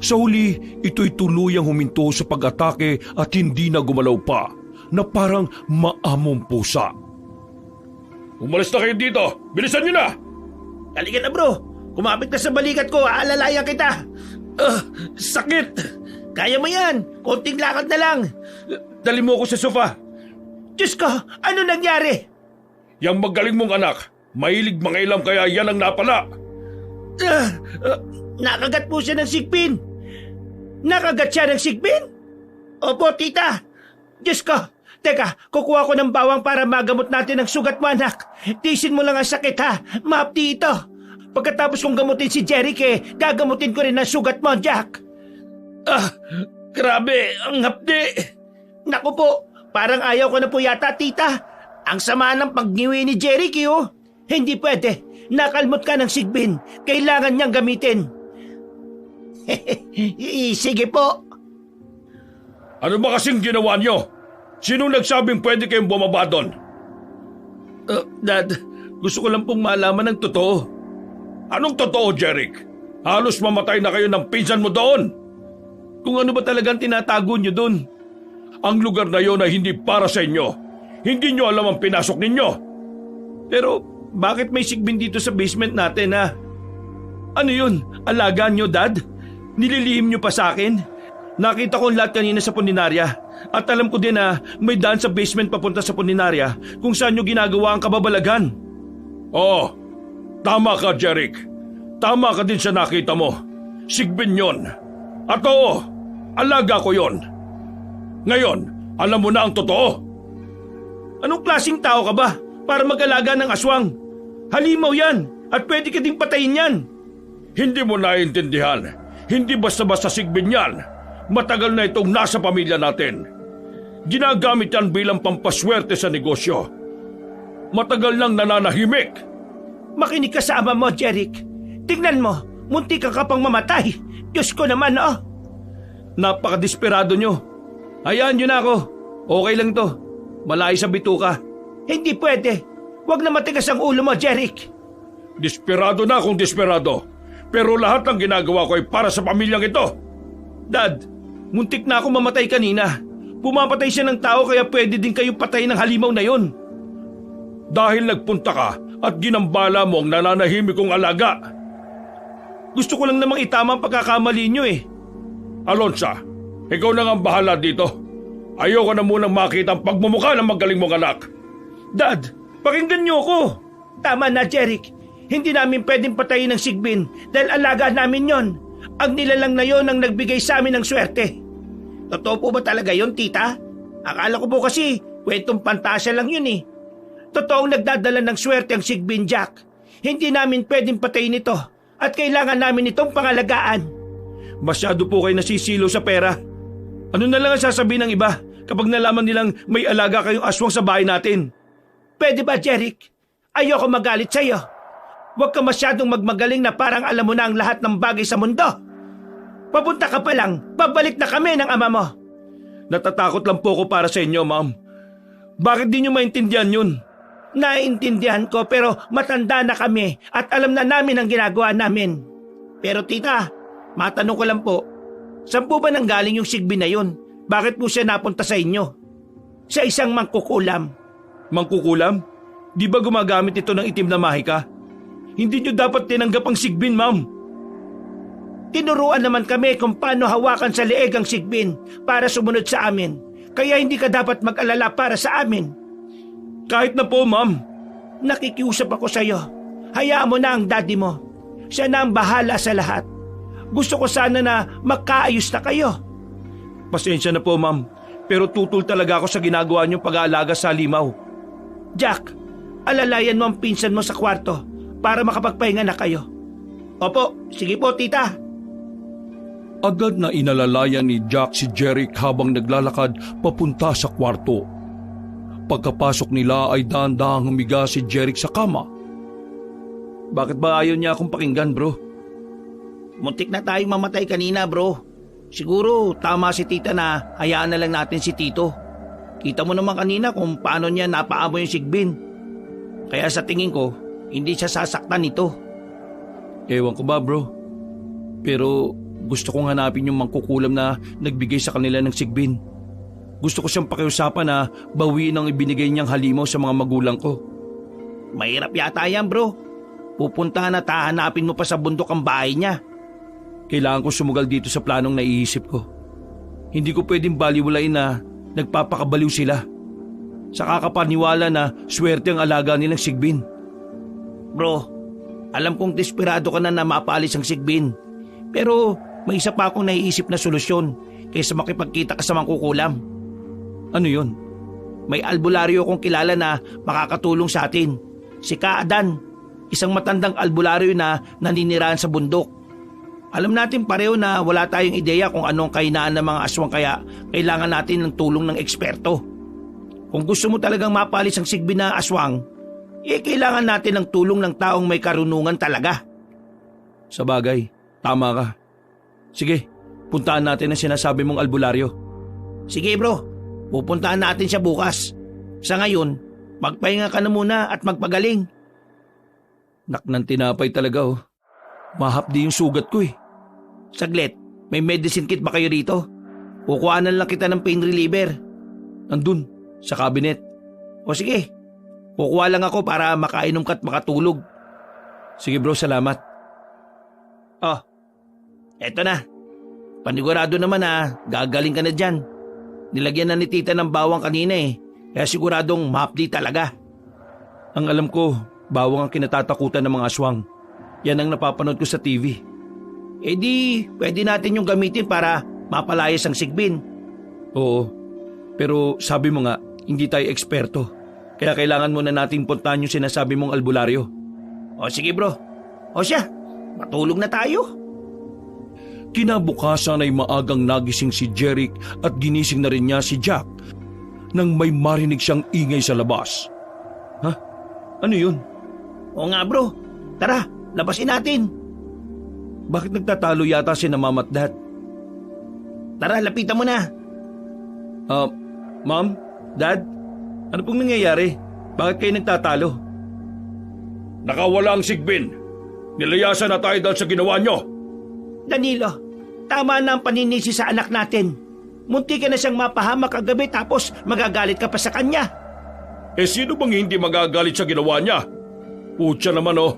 Sa huli, ito'y tuluyang huminto sa pag-atake at hindi na gumalaw pa, na parang maamong pusa. Umalis na kayo dito! Bilisan niyo na! Halika na, bro! Kumapit ka sa balikat ko, aalalayan kita! Sakit! Kaya mo yan! Konting lakad na lang! Dali mo ako sa sofa! Diyos ko! Ano nangyari? Yang magaling mong anak, mahilig mangailam kaya yan ang napala. Nakagat po siya ng sigbin! Nakagat siya ng sigbin? Opo, tita! Diyos ko! Teka, kukuha ko ng bawang para magamot natin ang sugat mo, anak. Tisin mo lang ang sakit, ha? Maapti ito. Pagkatapos kong gamutin si Jeric, gagamutin ko rin ang sugat mo, Jack. Grabe, ang hapdi. Naku po, parang ayaw ko na po yata, tita. Ang sama ng pagngiwi ni Jeric, oh. Hindi pwede. Nakalmot ka ng sigbin. Kailangan niyang gamitin. Sige po. Ano ba kasing ginawa niyo? Sino nagsabing pwede kayong bumaba doon? Dad, gusto ko lang pong malaman ng totoo. Anong totoo, Jeric? Halos mamatay na kayo ng pinsan mo doon. Kung ano ba talagang tinatago niyo doon? Ang lugar na yon ay hindi para sa inyo. Hindi niyo alam ang pinasok ninyo. Pero bakit may sigbin dito sa basement natin, ha? Ano yun? Alaga niyo, Dad? Nililihim niyo pa sa akin? Nakita ko ang lahat kanina sa puninarya. At alam ko din na may daan sa basement papunta sa puninarya kung saan niyo ginagawa ang kababalagan. Oo, tama ka, Jeric. Tama ka din sa nakita mo. Sigbin yon. At oo, alaga ko yon. Ngayon, alam mo na ang totoo. Anong klaseng tao ka ba para mag-alaga ng aswang? Halimaw yan at pwede ka ding patayin yan. Hindi mo naiintindihan. Hindi basta-basta sigbin yan. Matagal na itong nasa pamilya natin. Ginagamit yan bilang pampaswerte sa negosyo. Matagal nang nananahimik. Makinig ka sa ama mo, Jeric. Tingnan mo, muntik ka pang mamatay. Diyos ko naman, oh. Napakadesperado nyo. Hayaan nyo na ako. Okay lang to. Malayo sa bituka. Hindi pwede. Huwag na matigas ang ulo mo, Jeric. Desperado na akong desperado. Pero lahat ng ginagawa ko ay para sa pamilyang ito. Dad, muntik na ako mamatay kanina. Pumapatay siya ng tao kaya pwede din kayong patayin ng halimaw na yon. Dahil nagpunta ka at ginambala mo ang nananahimik kong alaga. Gusto ko lang namang itama ang pagkakamali nyo eh. Alonsa, ikaw na nga ang bahala dito. Ayoko na munang makita ang pagmumukha ng magaling mong anak. Dad, pakinggan niyo ako. Tama na, Jeric. Hindi namin pwedeng patayin ng sigbin dahil alaga namin yon. Ang nilalang na yon ang nagbigay sa amin ng swerte. Totoo po ba talaga yon, tita? Akala ko po kasi kwentong pantasya lang yun eh. Totoong nagdadala ng swerte ang sigbin, Jack. Hindi namin pwedeng patayin ito at kailangan namin itong pangalagaan. Masyado po kayo nasisilo sa pera. Ano na lang ang sasabihin ng iba kapag nalaman nilang may alaga kayong aswang sa bahay natin? Pwede ba, Jeric? Ayoko magalit sa'yo. Huwag ka masyadong magmagaling na parang alam mo na ang lahat ng bagay sa mundo. Papunta ka pa lang, babalik na kami ng ama mo. Natatakot lang po ako para sa inyo, ma'am. Bakit di nyo maintindihan yun? Naiintindihan ko pero matanda na kami at alam na namin ang ginagawa namin. Pero tita, matanong ko lang po, saan po ba nanggaling yung sigbin na yun? Bakit po siya napunta sa inyo? Sa isang mangkukulam. Mangkukulam? Di ba gumagamit ito ng itim na mahika? Hindi nyo dapat tinanggap ang sigbin, ma'am. Tinuruan naman kami kung paano hawakan sa leeg ang sigbin para sumunod sa amin. Kaya hindi ka dapat mag-alala para sa amin. Kahit na po, ma'am. Nakikiusap ako sa'yo. Hayaan mo na ang daddy mo. Siya na ang bahala sa lahat. Gusto ko sana na magkaayos na kayo. Pasensya na po, ma'am. Pero tutol talaga ako sa ginagawa niyong pag-aalaga sa halimaw. Jack, alalayan mo ang pinsan mo sa kwarto para makapagpahinga na kayo. Opo, sige po tita. Agad na inalalayan ni Jack si Jeric habang naglalakad papunta sa kwarto. Pagkapasok nila ay dahan-dahang humiga si Jeric sa kama. Bakit ba ayaw niya akong pakinggan, bro? Muntik na tayong mamatay kanina, bro. Siguro tama si tita na hayaan na lang natin si tito. Kita mo naman kanina kung paano niya napaamo yung sigbin. Kaya sa tingin ko, hindi siya sasaktan nito. Ewan ko ba, bro? Pero gusto kong hanapin yung mangkukulam na nagbigay sa kanila ng sigbin. Gusto ko siyang pakiusapan na bawiin ang ibinigay niyang halimaw sa mga magulang ko. Mahirap yata yan, bro. Pupuntahan at hahanapin mo pa sa bundok ang bahay niya. Kailangan ko sumugal dito sa planong naiisip ko. Hindi ko pwedeng baliwalain na nagpapakabaliw sila. Sa kakapaniwala na swerte ang alaga nilang sigbin. Bro, alam kong desperado ka na mapaalis ang sigbin. Pero may isa pa akong naiisip na solusyon kaysa makipagkita ka sa mangkukulam. Ano yun? May albularyo akong kilala na makakatulong sa atin. Si Kaadan, isang matandang albularyo na naninirahan sa bundok. Alam natin pareho na wala tayong ideya kung anong kahinaan ng mga aswang kaya kailangan natin ng tulong ng eksperto. Kung gusto mo talagang mapalis ang sigbin na aswang, kailangan natin ng tulong ng taong may karunungan talaga. Sa bagay, tama ka. Sige, puntaan natin ang sinasabi mong albularyo. Sige bro, pupuntaan natin siya bukas. Sa ngayon, magpahinga ka na muna at magpagaling. Naknan tinapay talaga oh. Mahapdi yung sugat ko eh. Saglit, may medicine kit ba kayo rito? Kukuhanan lang kita ng pain reliever. Nandun, sa cabinet. O sige, kukuha lang ako para makainom ka at makatulog. Sige bro, salamat. Oh, eto na. Panigurado naman na gagaling ka na dyan. Nilagyan na ni tita ng bawang kanina eh. Kaya siguradong mahapdi talaga. Ang alam ko, bawang ang kinatatakutan ng mga aswang. Yan ang napapanood ko sa TV. Eh di, pwede natin yung gamitin para mapalayas ang sigbin. Oo, pero sabi mo nga, hindi tayo eksperto. Kaya kailangan muna nating puntahan yung sinasabi mong albularyo. O sige bro, o siya, matulog na tayo. Kinabukasan ay maagang nagising si Jeric at ginising na rin niya si Jack nang may marinig siyang ingay sa labas. Ha? Ano yun? Oo nga bro, tara, labasin natin. Bakit nagtatalo yata si na mom at dad? Tara, lapitan mo na. Mom? Dad? Ano pong nangyayari? Bakit kayo nagtatalo? Nakawala ang sigbin. Nilayasan na tayo dahil sa ginawa nyo. Danilo, tama na ang paninisi sa anak natin. Munti ka na siyang mapahamak kagabi tapos magagalit ka pa sa kanya. Eh sino bang hindi magagalit sa ginawa niya? Putya naman oh.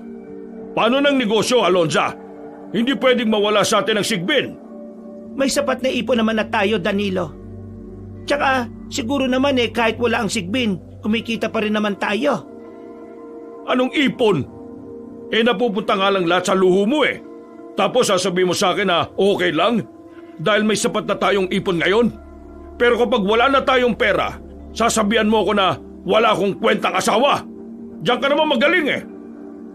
Paano ng negosyo, Alonza? Hindi pwedeng mawala sa atin ang sigbin. May sapat na ipon naman na tayo, Danilo. Tsaka siguro naman kahit wala ang sigbin, kumikita pa rin naman tayo. Anong ipon? Eh napupunta nga lang lahat sa luho mo eh. Tapos sasabihin mo sa akin na okay lang dahil may sapat na tayong ipon ngayon. Pero kapag wala na tayong pera, sasabihan mo ko na wala akong kwentang asawa. Diyan ka naman magaling eh.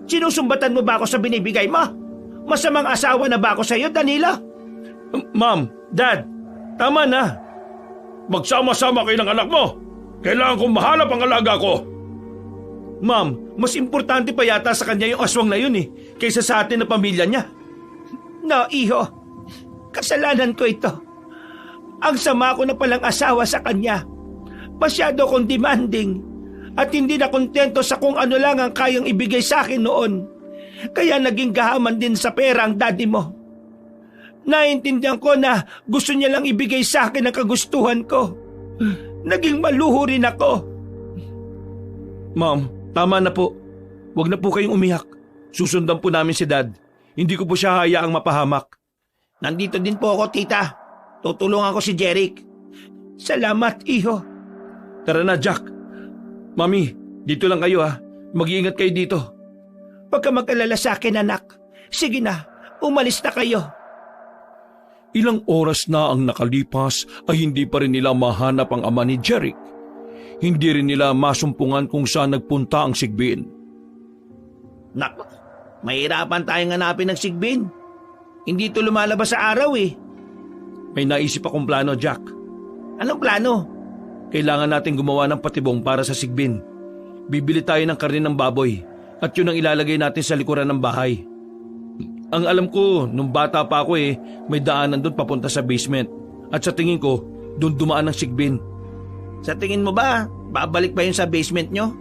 Sinusumbatan mo ba ako sa binibigay mo? Masamang asawa na ba ako sa iyo, Danilo? Mom, Dad, tama na. Magsama-sama kayo ng anak mo. Kailangan kong mahanap ang alaga ko. Mom, mas importante pa yata sa kanya yung aswang na yun kaysa sa atin na pamilya niya. No, iho. Kasalanan ko ito. Ang sama ko na palang asawa sa kanya. Masyado akong demanding at hindi na kontento sa kung ano lang ang kayang ibigay sa akin noon. Kaya naging gahaman din sa pera ang daddy mo. Naintindihan ko na gusto niya lang ibigay sa akin ang kagustuhan ko. Naging maluho rin ako. Mom, tama na po. Huwag na po kayong umiyak. Susundan po namin si Dad. Hindi ko po siya hayaang mapahamak. Nandito din po ako, tita. Tutulungan ko si Jeric. Salamat, iho. Tara na, Jack. Mami, dito lang kayo ha. Mag-iingat kayo dito. Huwag ka mag-alala sa akin, anak. Sige na, umalis na kayo. Ilang oras na ang nakalipas ay hindi pa rin nila mahanap ang ama ni Jeric. Hindi rin nila masumpungan kung saan nagpunta ang Sigbin. Nako, mahirapan tayong hanapin ng Sigbin. Hindi ito lumalabas sa araw eh. May naisip akong plano, Jack. Anong plano? Kailangan natin gumawa ng patibong para sa Sigbin. Bibili tayo ng karne ng baboy at yun ang ilalagay natin sa likuran ng bahay. Ang alam ko, nung bata pa ako may daanan doon papunta sa basement. At sa tingin ko, doon dumaan ang Sigbin. Sa tingin mo ba, babalik pa yun sa basement nyo?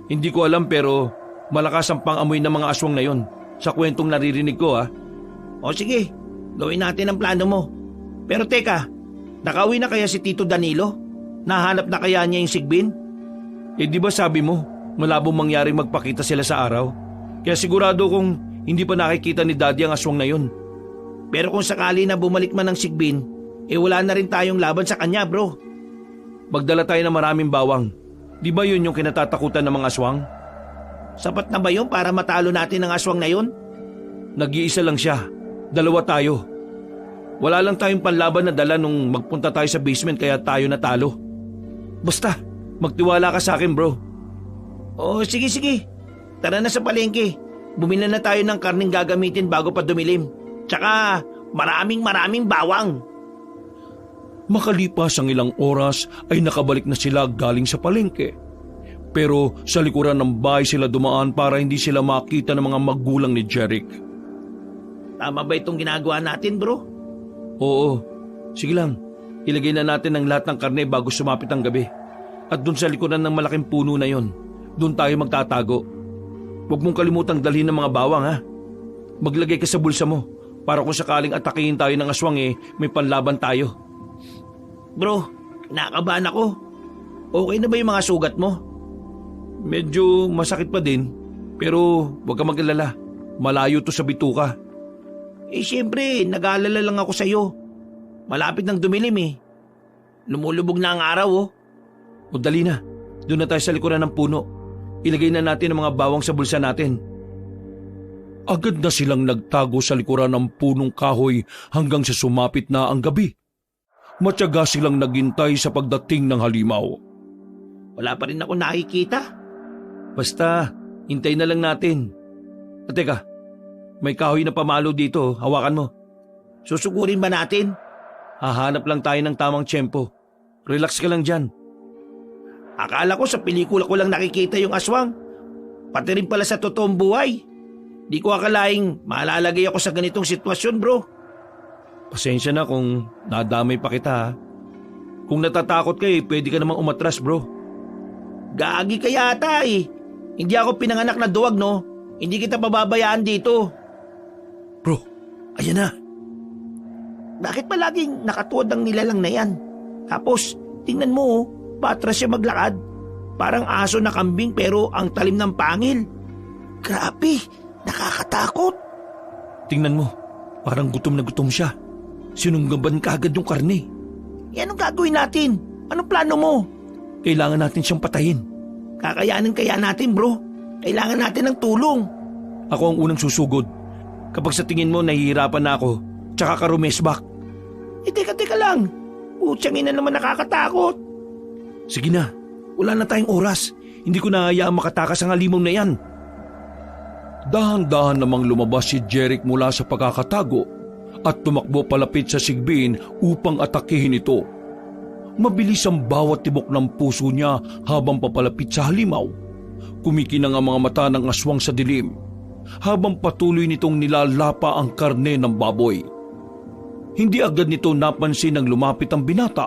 Hindi ko alam pero malakas ang pang-amoy ng mga aswang na yon sa kwentong naririnig ko O sige, gawin natin ang plano mo. Pero teka, nakauwi na kaya si Tito Danilo? Nahanap na kaya niya yung Sigbin? Di ba sabi mo, malabong mangyaring magpakita sila sa araw? Kaya sigurado kung hindi pa nakikita ni Daddy ang aswang na yon. Pero kung sakali na bumalik man ang Sigbin, wala na rin tayong laban sa kanya, bro. Magdala tayo ng maraming bawang. Di ba yun yung kinatatakutan ng mga aswang? Sapat na ba yun para matalo natin ang aswang na yun? Nag-iisa lang siya. 2 tayo. Wala lang tayong panlaban na dala nung magpunta tayo sa basement kaya tayo natalo. Basta, magtiwala ka sa akin, bro. Sige. Tara na sa palengke. Bumili na tayo ng karning gagamitin bago pa dumilim. Tsaka maraming bawang. Makalipas ang ilang oras ay nakabalik na sila galing sa palengke. Pero sa likuran ng bahay sila dumaan para hindi sila makita ng mga magulang ni Jeric. Tama ba itong ginagawa natin, bro? Oo. Sige lang. Ilagay na natin ang lahat ng karne bago sumapit ang gabi. At dun sa likuran ng malaking puno na yon, dun tayo magtatago. Huwag mong kalimutang dalhin ng mga bawang ha. Maglagay ka sa bulsa mo para kung sakaling atakihin tayo ng aswang may panlaban tayo. Bro, kinakabahan ako. Okay na ba yung mga sugat mo? Medyo masakit pa din, pero huwag ka mag-alala. Malayo to sa bituka. Siyempre, nag-aalala lang ako sa'yo. Malapit nang dumilim. Lumulubog na ang araw O dali na, doon na tayo sa likuran ng puno. Ilagay na natin ang mga bawang sa bulsa natin. Agad na silang nagtago sa likuran ng punong kahoy hanggang sa sumapit na ang gabi. Matyaga silang naghintay sa pagdating ng halimaw. Wala pa rin ako nakikita. Basta, hintay na lang natin. At teka, may kahoy na pamalo dito, hawakan mo. Susugurin ba natin? Hahanap lang tayo ng tamang tiyempo. Relax ka lang dyan. Akala ko sa pelikula ko lang nakikita yung aswang. Pati rin pala sa totoong buhay. Di ko akalaing malalagay ako sa ganitong sitwasyon, bro. Pasensya na kung nadamay pa kita ha. Kung natatakot ka pwede ka namang umatras, bro. Gagi ka yata Hindi ako pinanganak na duwag, no? Hindi kita pababayaan dito. Bro, ayan na. Bakit palaging nakatuwad ang nilalang na yan? Tapos, tingnan mo, patras siya maglakad. Parang aso na kambing pero ang talim ng pangil. Grabe, nakakatakot. Tingnan mo, parang gutom na gutom siya. Sinunggaban ka agad yung karne. Anong gagawin natin? Anong plano mo? Kailangan natin siyang patayin. Kakayanin kaya natin, bro. Kailangan natin ng tulong. Ako ang unang susugod. Kapag sa tingin mo nahihirapan na ako, tsaka ka rumesbak. Teka lang. Putsang ina naman nakakatakot. Sige na, wala na tayong oras. Hindi ko na hayaang makatakas ang halimaw na yan. Dahan-dahan namang lumabas si Jeric mula sa pagkakatago at tumakbo palapit sa Sigbin upang atakihin ito. Mabilis ang bawat tibok ng puso niya habang papalapit sa halimaw. Kumikinang ang mga mata ng aswang sa dilim habang patuloy nitong nilalapa ang karne ng baboy. Hindi agad nito napansin nang lumapit ang binata.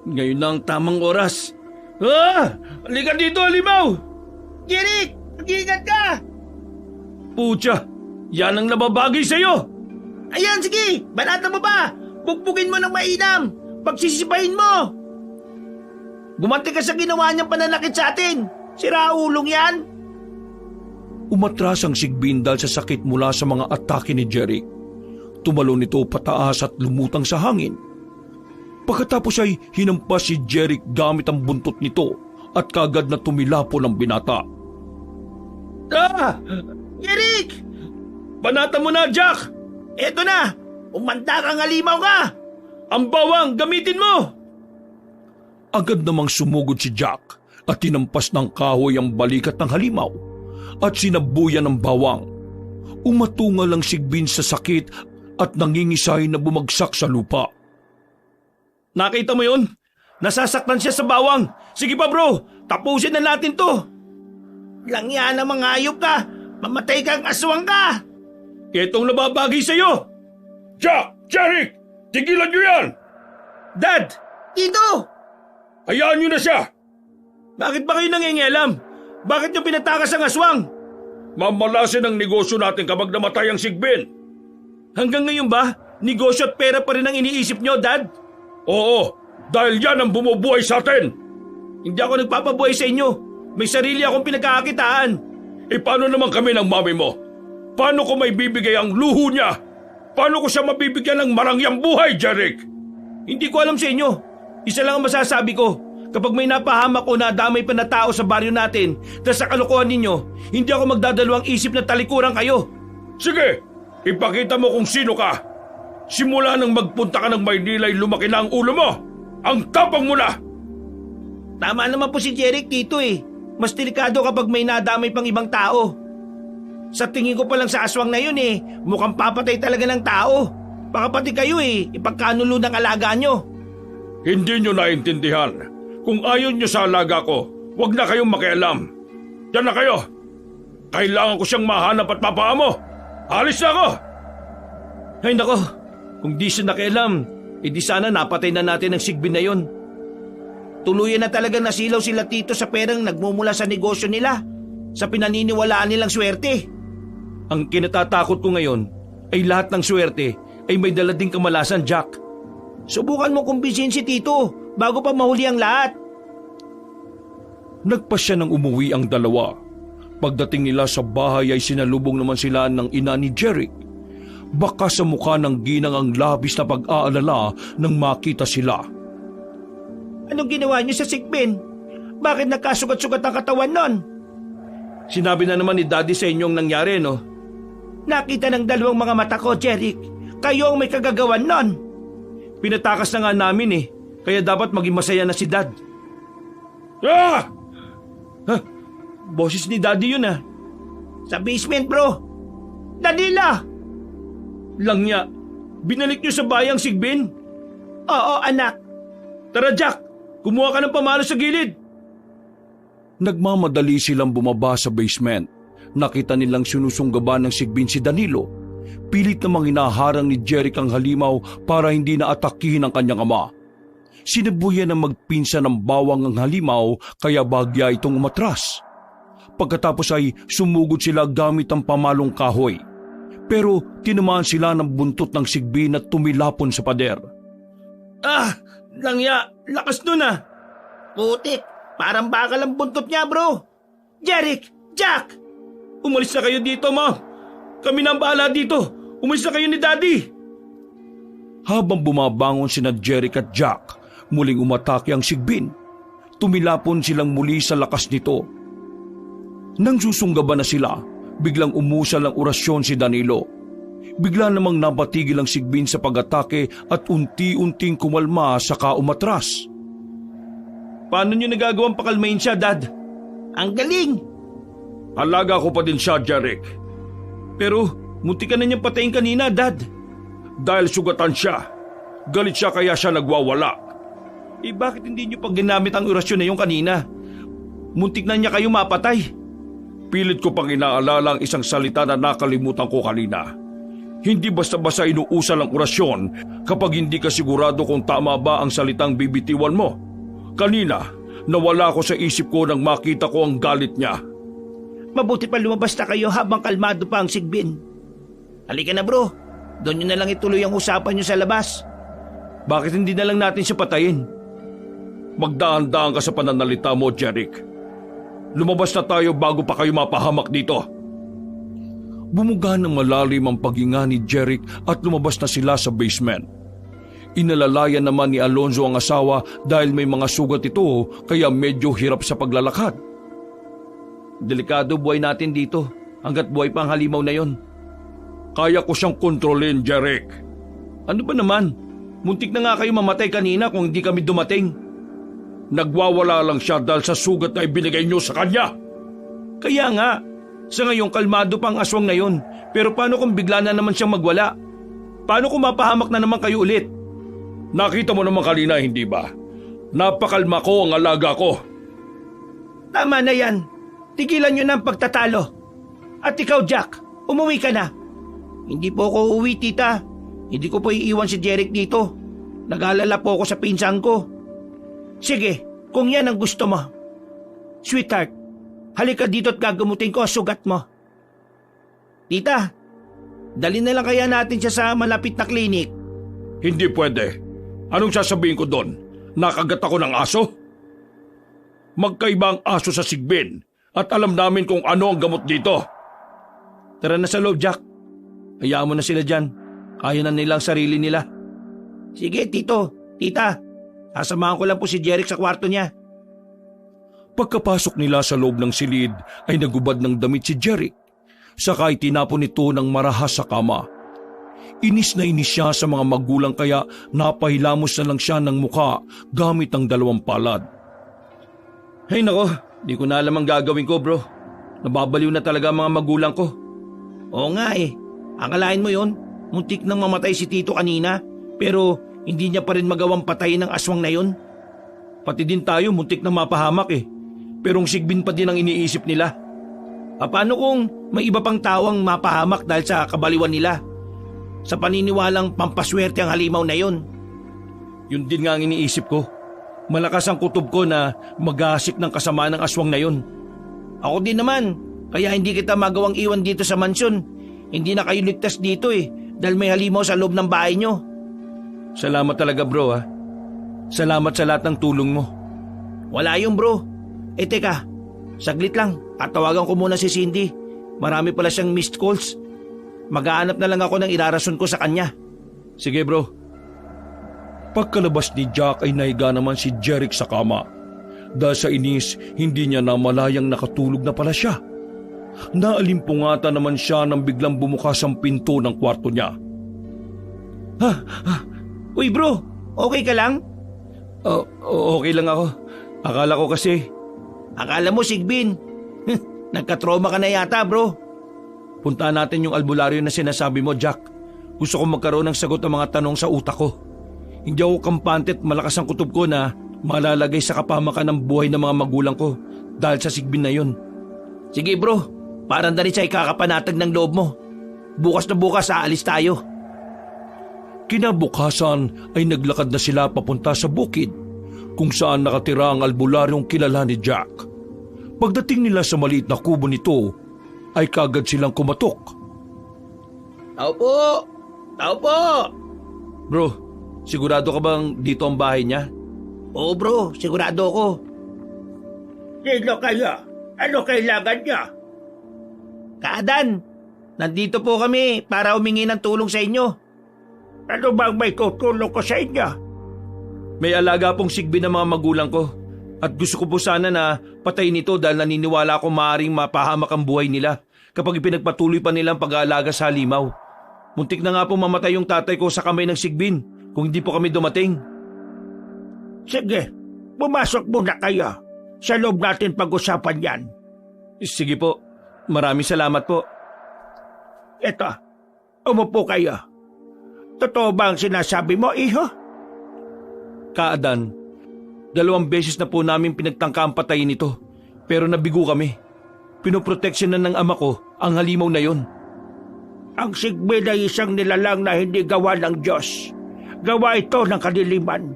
Ngayon na ang tamang oras. Halika dito, halimaw! Jeric, mag-iingat ka! Putya, yan ang nababagay sa'yo! Ayan, sige! Banata mo pa! Bugbugin mo ng mainam! Pagsisipahin mo! Gumanti ka sa ginawa niyang pananakit sa atin! Sira ulong yan! Umatras ang Sigbin dahil sa sakit mula sa mga atake ni Jeric. Tumalon nito pataas at lumutang sa hangin. Pagkatapos ay hinampas si Jeric gamit ang buntot nito at kagad na tumilapon ang binata. Jeric! Banatan mo na, Jack! Eto na! Umanda kang halimaw ka! Ang bawang, gamitin mo! Agad namang sumugod si Jack at tinampas ng kahoy ang balikat ng halimaw at sinabuyan ng bawang. Umatungal ang Sigbin sa sakit at nangingisay na bumagsak sa lupa. Nakita mo yun? Nasasaktan siya sa bawang. Sige pa bro, tapusin na natin to. Lang yan ang mga hayop ka! Mamatay kang aswang ka! Itong nababagay sa'yo. Jack! Jeric! Tigilan nyo yan! Dad! Tito! Hayaan nyo na siya! Bakit ba kayo nangingialam? Bakit nyo pinatakas ang aswang? Mamalasin ang negosyo natin kapag namatay ang Sigbin. Hanggang ngayon ba? Negosyo at pera pa rin ang iniisip nyo, Dad? Oo, dahil yan ang bumubuhay sa atin. Hindi ako nagpapabuhay sa inyo. May sarili akong pinagkakakitaan. E paano naman kami ng mami mo? Paano ko may bibigay ang luho niya? Paano ko siya mabibigyan ng marangyang buhay, Jeric? Hindi ko alam sa inyo. Isa lang ang masasabi ko. Kapag may napahamak o nadamay pa na tao sa baryo natin, dahil sa kalokohan ninyo, hindi ako magdadalawang isip na talikuran kayo. Sige, ipakita mo kung sino ka. Simula nang magpunta ka ng Maynila ay lumaki na ang ulo mo. Ang tapang mo na! Tama naman po si Jeric dito eh. Mas delikado kapag may nadamay pang ibang tao. Sa tingin ko pa lang sa aswang na yun eh, mukhang papatay talaga ng tao. Baka pati kayo eh, ipagkanulo ng alaga nyo. Hindi nyo naintindihan. Kung ayaw nyo sa alaga ko, huwag na kayong makialam. Diyan na kayo. Kailangan ko siyang mahanap at papaamo. Alis na ako! Ay nako, kung di siya nakialam, edi sana napatay na natin ang Sigbin na yon. Tuluyan na talaga nasilaw sila tito sa perang nagmumula sa negosyo nila, sa pinaniniwalaan nilang swerte. Ang kinatatakot ko ngayon ay lahat ng swerte ay may dala ding kamalasan, Jack. Subukan mo kumbinsin si tito bago pa mahuli ang lahat. Nagpasya nang umuwi ang dalawa. Pagdating nila sa bahay ay sinalubong naman sila ng ina ni Jeric. Baka sa mukha ng ginang ang labis na pag-aalala nang makita sila. Anong ginawa niyo sa Sigbin? Bakit nagkasugat-sugat ang katawan nun? Sinabi na naman ni Daddy sa inyong nangyari, no? Nakita ng dalawang mga mata ko, Jeric. Kayo ang may kagagawan nun. Pinatakas na nga namin eh. Kaya dapat maging masaya na si Dad. Ah! Boses ni Daddy yun ah. Sa basement, bro. Danila! Langya, binalik niyo sa bayang Sigbin? Oo, anak. Tara, Jack. Kumuha ka ng pamalo sa gilid. Nagmamadali silang bumaba sa basement. Nakita nilang sinusunggaban ng Sigbin si Danilo. Pilit namang hinaharang ni Jeric ang halimaw para hindi na atakihin ang kanyang ama. Sinabuyan na magpinsa ng bawang ang halimaw kaya bagya itong umatras. Pagkatapos ay sumugod sila gamit ang pamalong kahoy. Pero tinamaan sila ng buntot ng Sigbin at tumilapon sa pader. Ah! Langya! Lakas nun ah! Putik! Parang bakal ang buntot niya, bro! Jeric! Jack! Umalis na kayo dito, ma! Kami na ang bahala dito! Umalis na kayo ni Daddy! Habang bumabangon sina Jeric at Jack, muling umatake ang Sigbin. Tumilapon silang muli sa lakas nito. Nang susunggaban na sila, biglang umusal ang orasyon si Danilo. Bigla namang napatigil ang Sigbin sa pag-atake at unti-unting kumalma saka umatras. Paano niyo nagagawang pakalmain siya, Dad? Ang galing! Alaga ko pa din siya, Jeric. Pero munti ka na niyang patayin kanina, Dad. Dahil sugatan siya. Galit siya kaya siya nagwawala. Eh bakit hindi niyo pag ginamit ang orasyon na yung kanina? Muntik na niya kayo mapatay. Pilit ko pang inaalala ang isang salita na nakalimutan ko kanina. Hindi basta-basta inuusal ang orasyon kapag hindi ka sigurado kung tama ba ang salitang bibitiwan mo. Kanina, nawala ko sa isip ko nang makita ko ang galit niya. Mabuti pa lumabas na kayo habang kalmado pa ang Sigbin. Halika na, bro. Doon nyo na lang ituloy ang usapan nyo sa labas. Bakit hindi na lang natin siya patayin? Magdaan-daan ka sa pananalita mo, Jeric. Lumabas na tayo bago pa kayo mapahamak dito. Bumuga ng malalim ang paghinga ni Jeric at lumabas na sila sa basement. Inalalayan naman ni Alonzo ang asawa dahil may mga sugat ito kaya medyo hirap sa paglalakad. Delikado buhay natin dito hanggat buhay pa ang halimaw na yon. Kaya ko siyang kontrolin, Jeric. Ano ba naman? Muntik na nga kayo mamatay kanina kung hindi kami dumating. Nagwawala lang siya dahil sa sugat na ibinigay niyo sa kanya. Kaya nga, sa ngayon kalmado pang aswang na yun. Pero paano kung bigla na naman siyang magwala? Paano kung mapahamak na naman kayo ulit? Nakita mo naman kanina, hindi ba? Napakalma ko ang alaga ko. Tama na yan. Tigilan nyo na ang pagtatalo. At ikaw, Jack, umuwi ka na. Hindi po ako uuwi, tita. Hindi ko po iiwan si Jeric dito. Nag-aalala po ako sa pinsan ko. Sige, kung yan ang gusto mo. Sweetheart, halika dito at gagamutin ko ang sugat mo. Tita, dali na lang kaya natin siya sa malapit na klinik. Hindi pwede. Anong sasabihin ko doon? Nakagat ako ng aso? Magkaiba ang aso sa sigbin at alam namin kung ano ang gamot dito. Tara na sa loob, Jack. Hayaan mo na sila dyan. Kaya na nilang sarili nila. Sige, tito, tita. Sasamahan ko lang po si Jeric sa kwarto niya. Pagkapasok nila sa loob ng silid ay nagubad ng damit si Jeric. Saka itinapon ito ng marahas sa kama. Inis na inis siya sa mga magulang kaya napahilamos na lang siya ng muka gamit ang 2 palad. Ay nako, di ko na alam ang gagawin ko, bro. Nababaliw na talaga ang mga magulang ko. Oo nga eh. Akalain mo yon, muntik nang mamatay si Tito kanina, pero hindi niya pa rin magawang patayin ng aswang na yon. Pati din tayo muntik na mapahamak eh. Pero ang sigbin pa din ang iniisip nila. Paano kung may iba pang tawang mapahamak dahil sa kabaliwan nila? Sa paniniwalang pampaswerte ang halimaw na yon. Yun din nga ang iniisip ko. Malakas ang kutob ko na mag-aasik ng kasama ng aswang na yun. Ako din naman, kaya hindi kita magawang iwan dito sa mansyon. Hindi na kayo ligtas dito eh, dahil may halimaw sa loob ng bahay nyo. Salamat talaga bro ha. Salamat sa lahat ng tulong mo. Wala yung bro. Teka, saglit lang, tatawagan ko muna si Cindy. Marami pala siyang missed calls. Mag-aanap na lang ako ng irarason ko sa kanya. Sige bro. Pagkalabas ni Jack ay nahiga naman si Jeric sa kama. Dahil sa inis, hindi niya namalayang nakatulog na pala siya. Naalimpungatan naman siya nang biglang bumukas ang pinto ng kwarto niya. Uy bro, okay ka lang? Okay lang ako. Akala ko kasi... Akala mo Sigbin. Nagka-trauma ka na yata bro. Puntaan natin yung albularyo na sinasabi mo, Jack. Gusto ko magkaroon ng sagot ng mga tanong sa utak ko. Hindi ako kampante at malakas ang kutob ko na malalagay sa kapamakan ng buhay ng mga magulang ko dahil sa sigbin na yun. Sige bro, parang dali siya ikakapanatag ng loob mo. Bukas na bukas aalis tayo. Kinabukasan ay naglakad na sila papunta sa bukid kung saan nakatira ang albularyong kilala ni Jack. Pagdating nila sa maliit na kubo nito, ay kagad silang kumatok. Tao po! Tao po! Bro, sigurado ka bang dito ang bahay niya? Oo bro, sigurado ako. Sino kayo? Ano kailangan niya? Kaadan, nandito po kami para humingi ng tulong sa inyo. Ano bang may tutulong ko sa inyo? May alaga pong sigbin ng mga magulang ko at gusto ko po sana na patayin ito dahil naniniwala ako maaaring mapahamak ang buhay nila kapag ipinagpatuloy pa nilang pag-aalaga sa halimaw. Muntik na nga po mamatay yung tatay ko sa kamay ng sigbin kung hindi po kami dumating. Sige, pumasok muna kayo. Sa loob natin pag-usapan yan. Sige po, maraming salamat po. Eto, umupo kayo. Totoo ba ang sinasabi mo, iho? Kaadan, 2 beses na po namin pinagtangka ang patayin ito pero nabigo kami. Pinoproteksyonan ng ama ko ang halimaw na yon. Ang sigbin ay isang nilalang na hindi gawa ng Diyos. Gawa ito ng kadiliman.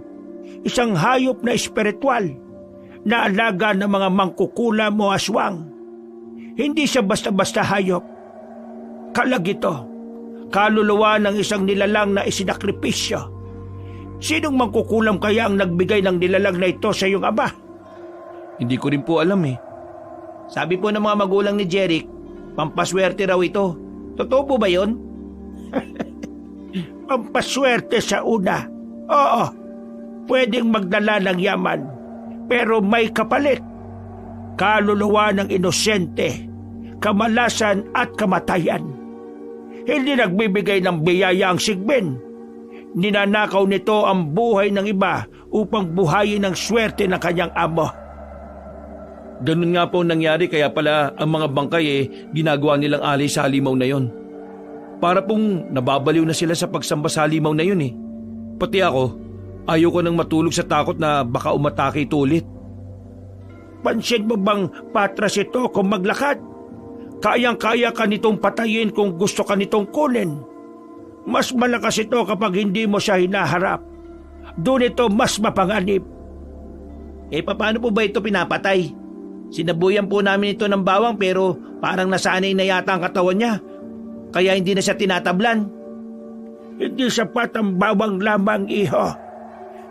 Isang hayop na espiritual na alaga ng mga mangkukulam o aswang. Hindi siya basta-basta hayop. Kalag ito, kaluluwa ng isang nilalang na isinakripisyo. Sinong mangkukulam kaya ang nagbigay ng nilalang na ito sa iyong ama? Hindi ko rin po alam eh. Sabi po ng mga magulang ni Jeric, pampaswerte raw ito. Totoo po ba yun? Pampaswerte sa una. Oo, pwedeng magdala ng yaman, pero may kapalit. Kaluluwa ng inosente, kamalasan at kamatayan. Hindi nagbibigay ng biyaya ang Sigbin. Ninanakaw nito ang buhay ng iba upang buhayin ang swerte ng kanyang amo. Ganun nga po nangyari, kaya pala ang mga bangkay ginagawa nilang alay sa halimaw na yon. Para pong nababaliw na sila sa pagsamba sa halimaw na yun eh. Pati ako, ayaw ko nang matulog sa takot na baka umatake ito ulit. Pansin mo bang patras ito kung maglakad? Kayang-kaya ka nitong patayin kung gusto ka nitong kunin. Mas malakas ito kapag hindi mo siya hinaharap. Doon ito mas mapanganib. Paano po ba ito pinapatay? Sinabuyan po namin ito ng bawang pero parang nasanay na yata ang katawan niya. Kaya hindi na siya tinatablan. Hindi sapat ang bawang lamang, iho.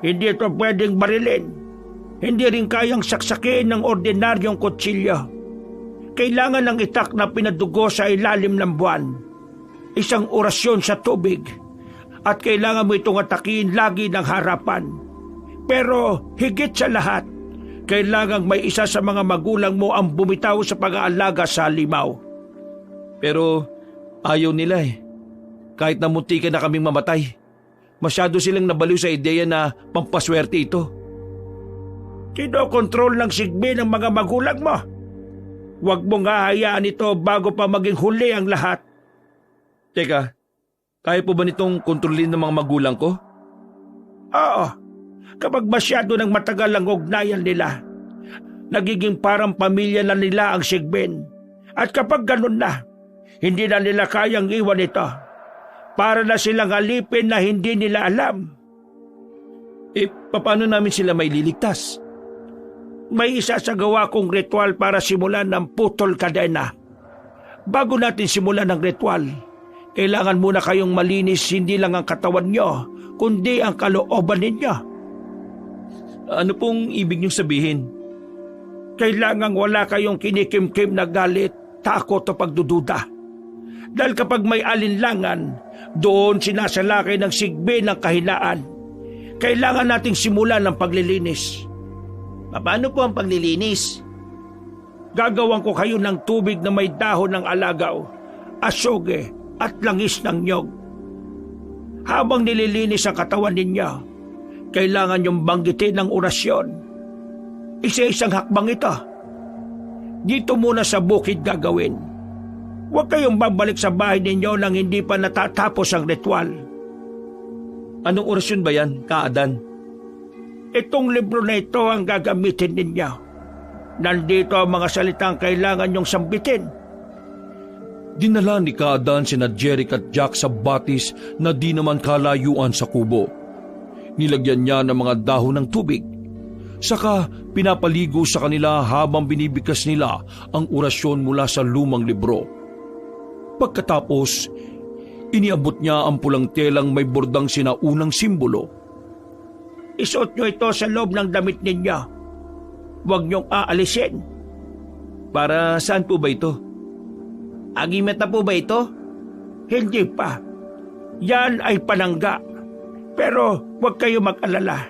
Hindi ito pwedeng barilin. Hindi rin kayang saksakin ng ordinaryong kutsilyo. Kailangan ng itak na pinadugo sa ilalim ng buwan. Isang orasyon sa tubig. At kailangan mo itong atakin lagi ng harapan. Pero higit sa lahat, kailangang may isa sa mga magulang mo ang bumitaw sa pag-aalaga sa halimaw. Pero ayaw nila eh. Kahit na muntikan na kaming mamatay. Masyado silang nabaliw sa ideya na pampaswerte ito. Kinokontrol ng Sigbin ng mga magulang mo. Huwag mong hahayaan ito bago pa maging huli ang lahat. Teka, kaya po ba nitong kontrolin ng mga magulang ko? Oo, kapag masyado ng matagal ang ugnayan nila, nagiging parang pamilya na nila ang Sigbin. At kapag ganun na, hindi na nila kayang iwan ito. Para na silang alipin na hindi nila alam. Paano namin sila may liligtas? May isasagawa kong ritual para simulan ng putol kadena. Bago natin simulan ng ritual, kailangan muna kayong malinis hindi lang ang katawan nyo, kundi ang kalooban ninyo. Ano pong ibig niyong sabihin? Kailangan wala kayong kinikimkim na galit, takot o pagdududa. Dahil kapag may alinlangan, doon sinasalakay ng Sigbin ng kahinaan. Kailangan nating simulan ng paglilinis. Paano po ang paglilinis? Gagawan ko kayo ng tubig na may dahon ng alagaw, asoge at langis ng nyog. Habang nililinis ang katawan ninyo, kailangan yung banggitin ng orasyon. Isa-isang hakbang ito. Dito muna sa bukid gagawin. Huwag kayong babalik sa bahay ninyo nang hindi pa natatapos ang ritual. Anong orasyon ba yan, Kaadan? Itong libro na ito ang gagamitin ninyo. Nandito ang mga salitang kailangan nyong sambitin. Dinala ni Kaadan sina Jeric at Jack sa batis na di naman kalayuan sa kubo. Nilagyan niya ng mga dahon ng tubig. Saka pinapaligo sa kanila habang binibigkas nila ang orasyon mula sa lumang libro. Pagkatapos, iniabot niya ang pulang telang may bordang sinaunang simbolo. Isuot nyo ito sa loob ng damit ninyo. Huwag nyong aalisin. Para saan po ba ito? Agimet na po ba ito? Hindi pa. Yan ay panangga. Pero huwag kayo mag-alala.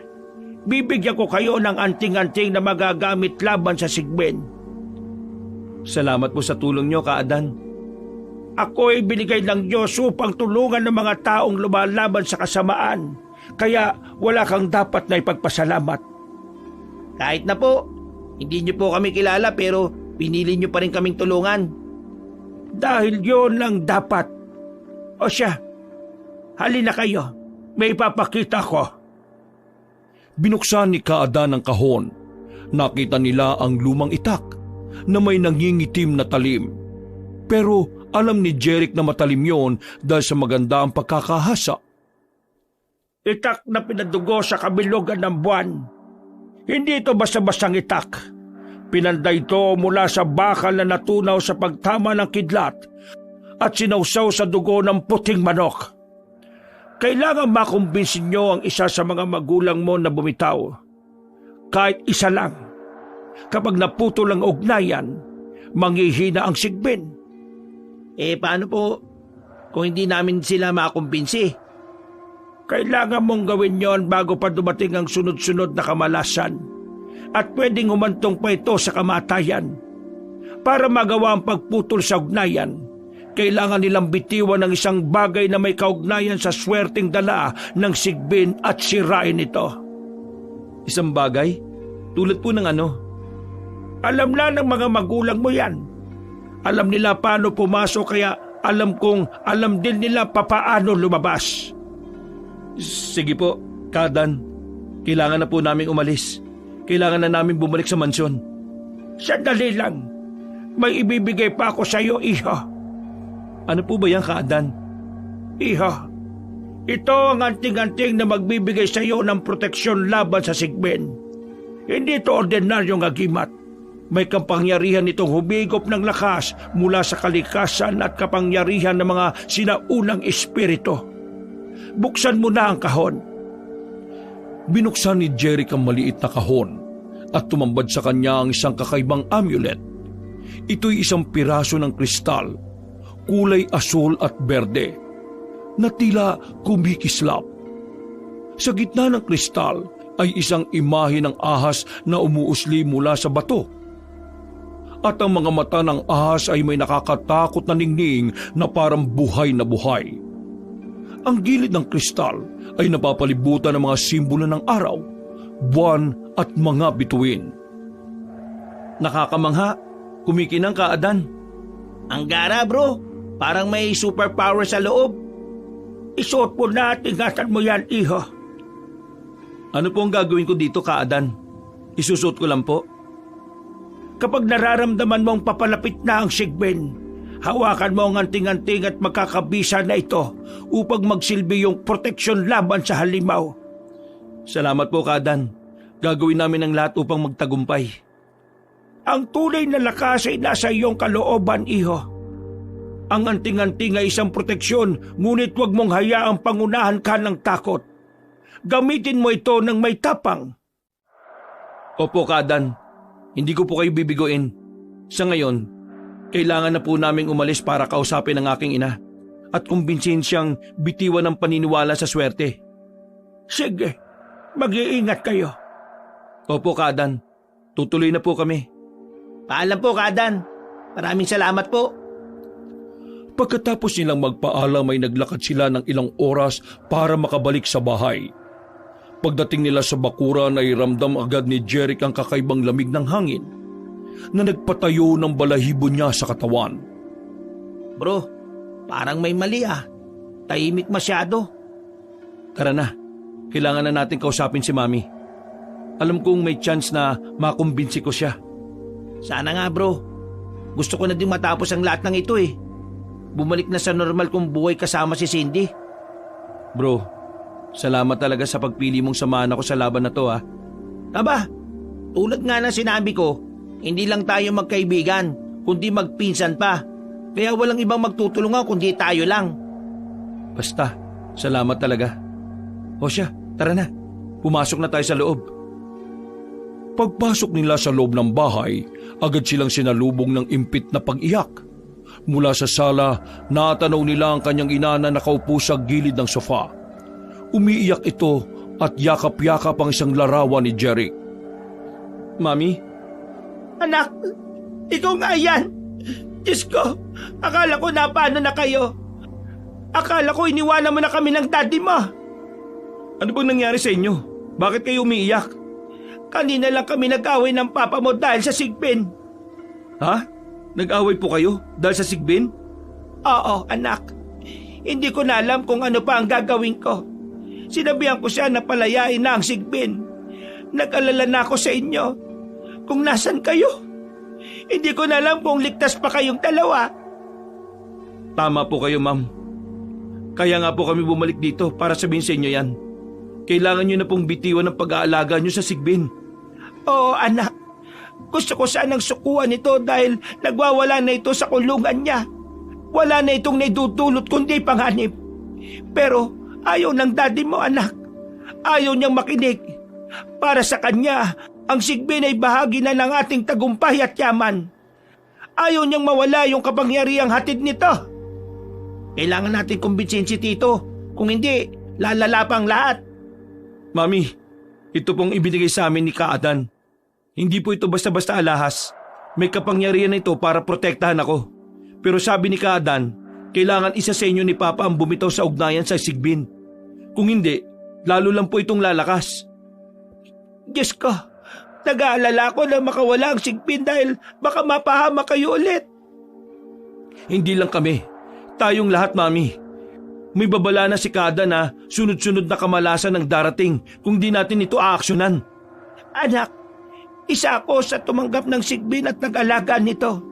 Bibigyan ko kayo ng anting-anting na magagamit laban sa Sigbin. Salamat po sa tulong niyo, Kaadan. Ako ay binigay ng Diyos upang tulungan ng mga taong lumalaban sa kasamaan. Kaya wala kang dapat na ipagpasalamat. Kahit na po, hindi niyo po kami kilala pero pinili niyo pa rin kaming tulungan. Dahil yun lang dapat. O siya, halina kayo. May ipapakita ko. Binuksan ni Kaadan ang kahon. Nakita nila ang lumang itak na may nangingitim na talim. Pero alam ni Jeric na matalim yon dahil sa maganda ang pagkakahasa. Itak na pinadugo sa kabilugan ng buwan. Hindi ito basta-bastang itak. Pinanda ito mula sa bakal na natunaw sa pagtama ng kidlat at sinawsaw sa dugo ng puting manok. Kailangan makumbinsin niyo ang isa sa mga magulang mo na bumitaw. Kahit isa lang. Kapag naputol ang ugnayan, manghihina ang Sigbin. Paano po kung hindi namin sila makakumbinsi? Kailangan mong gawin yon bago pa dumating ang sunod-sunod na kamalasan. At pwedeng humantong pa ito sa kamatayan. Para magawa ang pagputol sa ugnayan, kailangan nilang bitiwan ng isang bagay na may kaugnayan sa swerteng dala ng Sigbin at sirain ito. Isang bagay? Tulad po ng ano? Alam na ng mga magulang mo yan. Alam nila paano pumasok kaya alam kong alam din nila papaano lumabas. Sige po, Kadan. Kailangan na po namin umalis. Kailangan na namin bumalik sa mansyon. Sandali lang. May ibibigay pa ako sa iyo, iho. Ano po ba yan, Kadan? Iho, ito ang anting-anting na magbibigay sa iyo ng proteksyon laban sa Sigbin. Hindi ito ordinaryong agimat. May kapangyarihan itong humigop ng lakas mula sa kalikasan at kapangyarihan ng mga sinaunang espiritu. Buksan mo na ang kahon. Binuksan ni Jeric ang maliit na kahon at tumambad sa kanya ang isang kakaibang amulet. Ito'y isang piraso ng kristal, kulay asul at berde, na tila kumikislap. Sa gitna ng kristal ay isang imahe ng ahas na umuusli mula sa bato. At ang mga mata ng ahas ay may nakakatakot na ningning na parang buhay na buhay. Ang gilid ng kristal ay napapalibutan ng mga simbolo ng araw, buwan at mga bituin. Nakakamangha. Kumikinang, Kadan. Ang gara, bro. Parang may superpower sa loob. Isuot mo na at ingatan mo yan, iho. Ano po ang gagawin ko dito, Kadan? Isusuot ko lang po. Kapag nararamdaman mong papalapit na ang Sigbin, hawakan mo ang anting-anting at magkakabisa na ito upang magsilbi yung proteksyon laban sa halimaw. Salamat po, Kadan. Gagawin namin ang lahat upang magtagumpay. Ang tunay na lakas ay nasa iyong kalooban, iho. Ang anting-anting ay isang proteksyon, ngunit huwag mong hayaang pangunahan ka ng takot. Gamitin mo ito ng may tapang. Opo, Kadan. Hindi ko po kayo bibiguin. Sa ngayon, kailangan na po naming umalis para kausapin ang aking ina at kumbinsin siyang bitiwan ng paniniwala sa swerte. Sige, mag-iingat kayo. Opo, Kadan. Tutuloy na po kami. Paalam po, Kadan. Maraming salamat po. Pagkatapos nilang magpaalam ay naglakad sila ng ilang oras para makabalik sa bahay. Pagdating nila sa bakuran ay ramdam agad ni Jeric ang kakaibang lamig ng hangin na nagpatayo ng balahibo niya sa katawan. Bro, parang may mali ah. Tahimik masyado. Tara na, kailangan na natin kausapin si Mami. Alam kong may chance na makumbinsi ko siya. Sana nga, bro. Gusto ko na din matapos ang lahat ng ito eh. Bumalik na sa normal kong buhay kasama si Cindy. Bro, salamat talaga sa pagpili mong samahan ako sa laban na to ah. Aba, tulad nga na sinabi ko, hindi lang tayo magkaibigan, kundi magpinsan pa. Kaya walang ibang magtutulungan kundi tayo lang. Basta, salamat talaga. O siya, tara na. Pumasok na tayo sa loob. Pagpasok nila sa loob ng bahay, agad silang sinalubong ng impit na pag-iyak. Mula sa sala, natanaw nila ang kanyang ina na nakaupo sa gilid ng sofa. Umiiyak ito at yakap-yakap ang isang larawan ni Jeric. Mami? Anak, ikaw nga yan. Diyos ko, akala ko na paano na kayo. Akala ko iniwanan mo na kami ng daddy mo. Ano bang nangyari sa inyo? Bakit kayo umiiyak? Kanina lang kami nag-away ng papa mo dahil sa Sigbin. Ha? Nag-away po kayo dahil sa Sigbin? Oo, anak. Hindi ko na alam kung ano pa ang gagawin ko. Sinabihan ko siya na palayain na ang Sigbin. Nag-alala na ako sa inyo. Kung nasan kayo. Hindi ko na alam kung ligtas pa kayong dalawa. Tama po kayo, ma'am. Kaya nga po kami bumalik dito para sabihin sa inyo yan. Kailangan nyo na pong bitiwan ng pag-aalaga nyo sa Sigbin. Oo, anak. Gusto ko sanang sukuan ito dahil nagwawala na ito sa kulungan niya. Wala na itong naidudulot kundi panganib. Pero ayaw ng daddy mo, anak. Ayaw niyang makinig. Para sa kanya, ang Sigbin ay bahagi na ng ating tagumpay at yaman. Ayaw niyang mawala yung kapangyarihang hatid nito. Kailangan natin kumbinsin si Tito. Kung hindi, lalala pang lahat. Mami, ito pong ibinigay sa amin ni Kaadan. Hindi po ito basta-basta alahas. May kapangyarihan na ito para protektahan ako. Pero sabi ni Kaadan, kailangan isa sa inyo ni Papa ang bumitaw sa ugnayan sa Sigbin. Kung hindi, lalo lang po itong lalakas. Diyos ko, nag-aalala ko na makawala ang Sigbin dahil baka mapahama kayo ulit. Hindi lang kami, tayong lahat, Mami. May babala na si Kada na sunod-sunod na kamalasan ang darating kung di natin ito aaksyonan. Anak, isa ako sa tumanggap ng Sigbin at nag-alaga nito.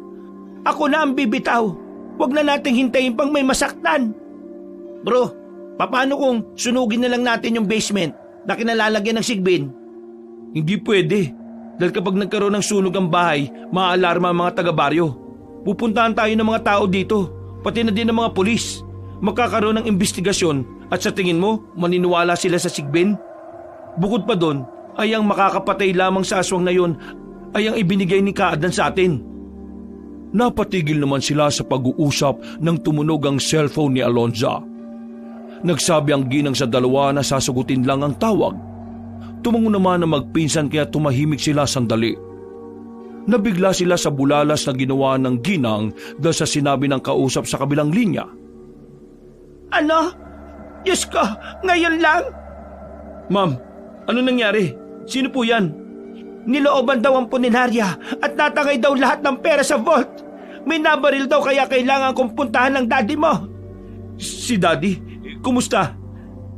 Ako na ang bibitaw. Huwag na nating hintayin pang may masaktan. Bro, paano kung sunugin na lang natin yung basement na kinalalagyan ng Sigbin? Hindi pwede. Dahil kapag nagkaroon ng sunog ang bahay, maaalarma ang mga taga-baryo. Pupuntahan tayo ng mga tao dito, pati na din ng mga pulis. Magkakaroon ng investigasyon at sa tingin mo, maniniwala sila sa Sigbin? Bukod pa doon, ay ang makakapatay lamang sa aswang na yon ay ang ibinigay ni Kaadan sa atin. Napatigil naman sila sa pag-uusap nang tumunog ang cellphone ni Alonza. Nagsabi ang ginang sa dalawa na sasagutin lang ang tawag. Tumango naman na magpinsan kaya tumahimik sila sandali. Nabigla sila sa bulalas na ginawa ng ginang dahil sa sinabi ng kausap sa kabilang linya. Ano? Diyos ko, ngayon lang? Ma'am, ano nangyari? Sino po yan? Nilooban daw ang puninarya at natangay daw lahat ng pera sa vault. May nabaril daw kaya kailangan kong puntahan ng daddy mo. Si Daddy? Kumusta?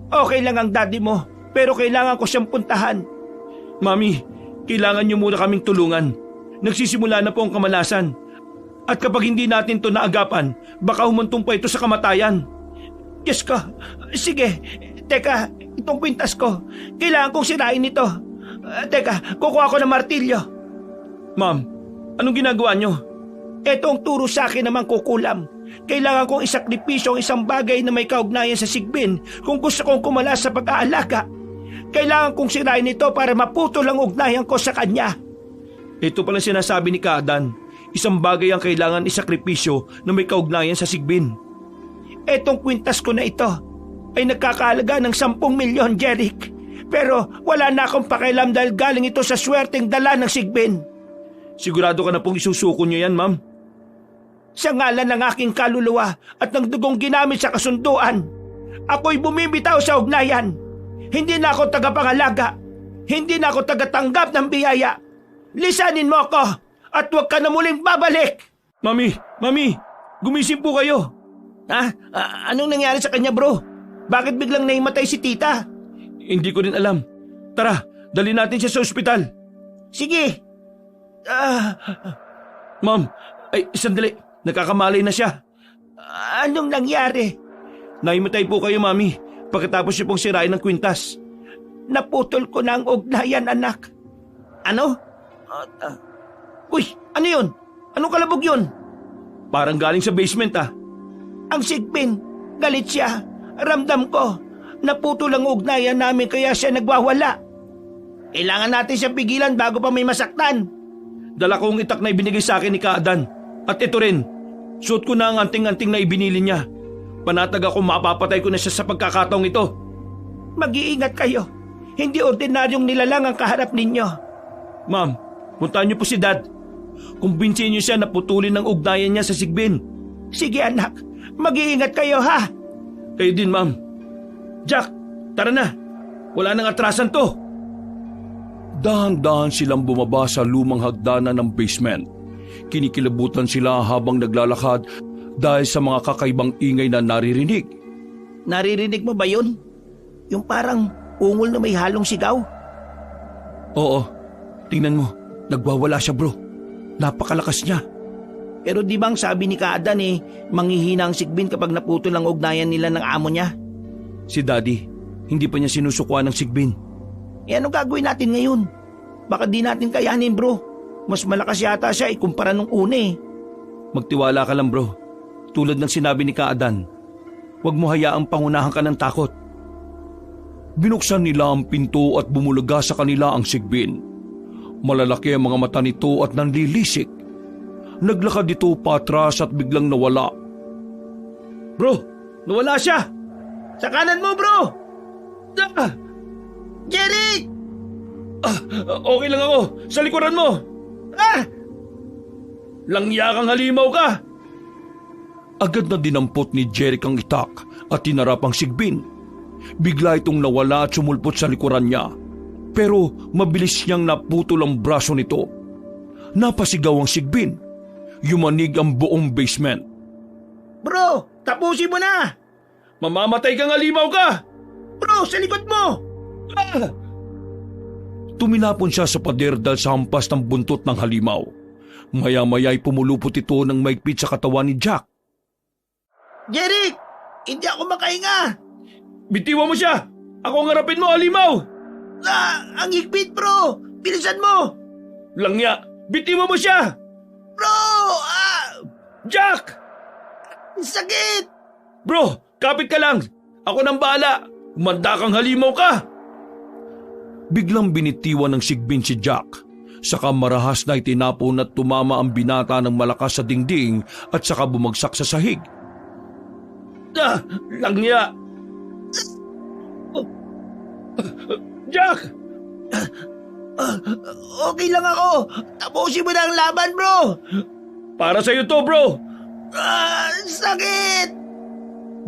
Okay lang ang daddy mo, pero kailangan ko siyang puntahan. Mami, kailangan niyo muna kaming tulungan. Nagsisimula na po ang kamalasan. At kapag hindi natin to naagapan, baka humantong pa ito sa kamatayan. Diyos ko, sige, teka, itong kwintas ko, kailangan kong sirain ito. Teka, kukuha ko ng martilyo. Ma'am, anong ginagawa niyo? Ito ang turo sa akin namang kukulam. Kailangan kong isakripisyo ang isang bagay na may kaugnayan sa Sigbin kung gusto kong kumala sa pag-aalaga. Kailangan kong sirain ito para maputol ang ugnayan ko sa kanya. Ito pala sinasabi ni Kaadan. Isang bagay ang kailangan isakripisyo na may kaugnayan sa Sigbin. Etong kwintas ko na ito ay nagkakahalaga ng 10 milyon, Jeric. Pero wala na akong pakialam dahil galing ito sa swerteng dala ng Sigbin. Sigurado ka na pong isusuko niyo yan, ma'am? Sa ngalan ng aking kaluluwa at ng dugong ginamit sa kasunduan, ako'y bumibitaw sa ugnayan. Hindi na ako tagapangalaga. Hindi na ako tagatanggap ng biyaya. Lisanin mo ako at huwag ka na muling babalik. Mami, gumising po kayo. Ha? Anong nangyari sa kanya, bro? Bakit biglang naimatay si tita? Hindi ko rin alam. Tara, dali natin siya sa ospital. Sige. Ma'am, sandali. Nakakamalay na siya. Anong nangyari? Naimatay po kayo, Mami, pagkatapos niyo pong sirain ng kwintas. Naputol ko na ang ugnayan, anak. Ano? Uy, ano yun? Anong kalabog yun? Parang galing sa basement, ah. Ang Sigbin, galit siya. Ramdam ko. Naputol ang ugnayan namin kaya siya nagwawala. Kailangan natin siya pigilan bago pa may masaktan. Dala ko ang itak na ibinigay sa akin ni Kaadan. At ito rin, suot ko na ang anting-anting na ibinili niya. Panatag ako mapapatay ko na siya sa pagkakataong ito. Mag-iingat kayo. Hindi ordinaryong nilalang ang kaharap ninyo. Ma'am, puntahan niyo po si Dad. Kumbinsihin niyo siya na putulin ang ugnayan niya sa Sigbin. Sige anak, mag-iingat kayo ha. Kayo din, Ma'am. Jack, tara na. Wala nang atrasan to. Dahan-dahan silang bumaba sa lumang hagdanan ng basement. Kinikilabutan sila habang naglalakad dahil sa mga kakaibang ingay na naririnig. Naririnig mo ba yun? Yung parang ungol na may halong sigaw? Oo, tingnan mo. Nagwawala siya, bro. Napakalakas niya. Pero di bang sabi ni Kaadan manghihina ang Sigbin kapag naputol ang ugnayan nila ng amo niya? Si Daddy, hindi pa niya sinusukuan ng Sigbin. Ano gagawin natin ngayon? Baka di natin kayanin, bro. Mas malakas yata siya kumpara nung una Magtiwala ka lang, bro. Tulad ng sinabi ni Kaadan, huwag mo hayaang pangunahan ka ng takot. Binuksan nila ang pinto at bumulaga sa kanila ang Sigbin. Malalaki ang mga mata nito at nanlilisik. Naglakad ito patras at biglang nawala. Bro, nawala siya! Sa kanan mo, bro! Jerry! Okay lang ako. Sa likuran mo. Langya kang halimaw ka. Agad na dinampot ni Jeric ang itak at tinarap ang sigbin. Bigla itong nawala at sumulpot sa likuran niya. Pero mabilis niyang naputol ang braso nito. Napasigaw ang sigbin. Yumanig ang buong basement. Bro, tapusin mo na! Mamamatay kang halimaw ka! Bro, sa likod mo! Ah! Tuminapon siya sa pader dahil sa hampas ng buntot ng halimaw. Maya-maya'y pumulupot ito ng maigpit sa katawan ni Jack. Jeric! Hindi ako makahinga! Bitiwan mo siya! Ako ang harapin mo, halimaw! Ang higpit, bro! Bilisan mo! Langya! Bitiwan mo siya! Bro! Jack! Sakit! Bro, kapit ka lang! Ako nang bahala! Umanda kang halimaw ka! Biglang binitiwan ng sigbin si Jack. Saka marahas na itinapon at tumama ang binata ng malakas sa dingding at saka bumagsak sa sahig. Langya! Jack! Okay lang ako! Tapusin mo na ang laban, bro! Para sa'yo to, bro! Sakit!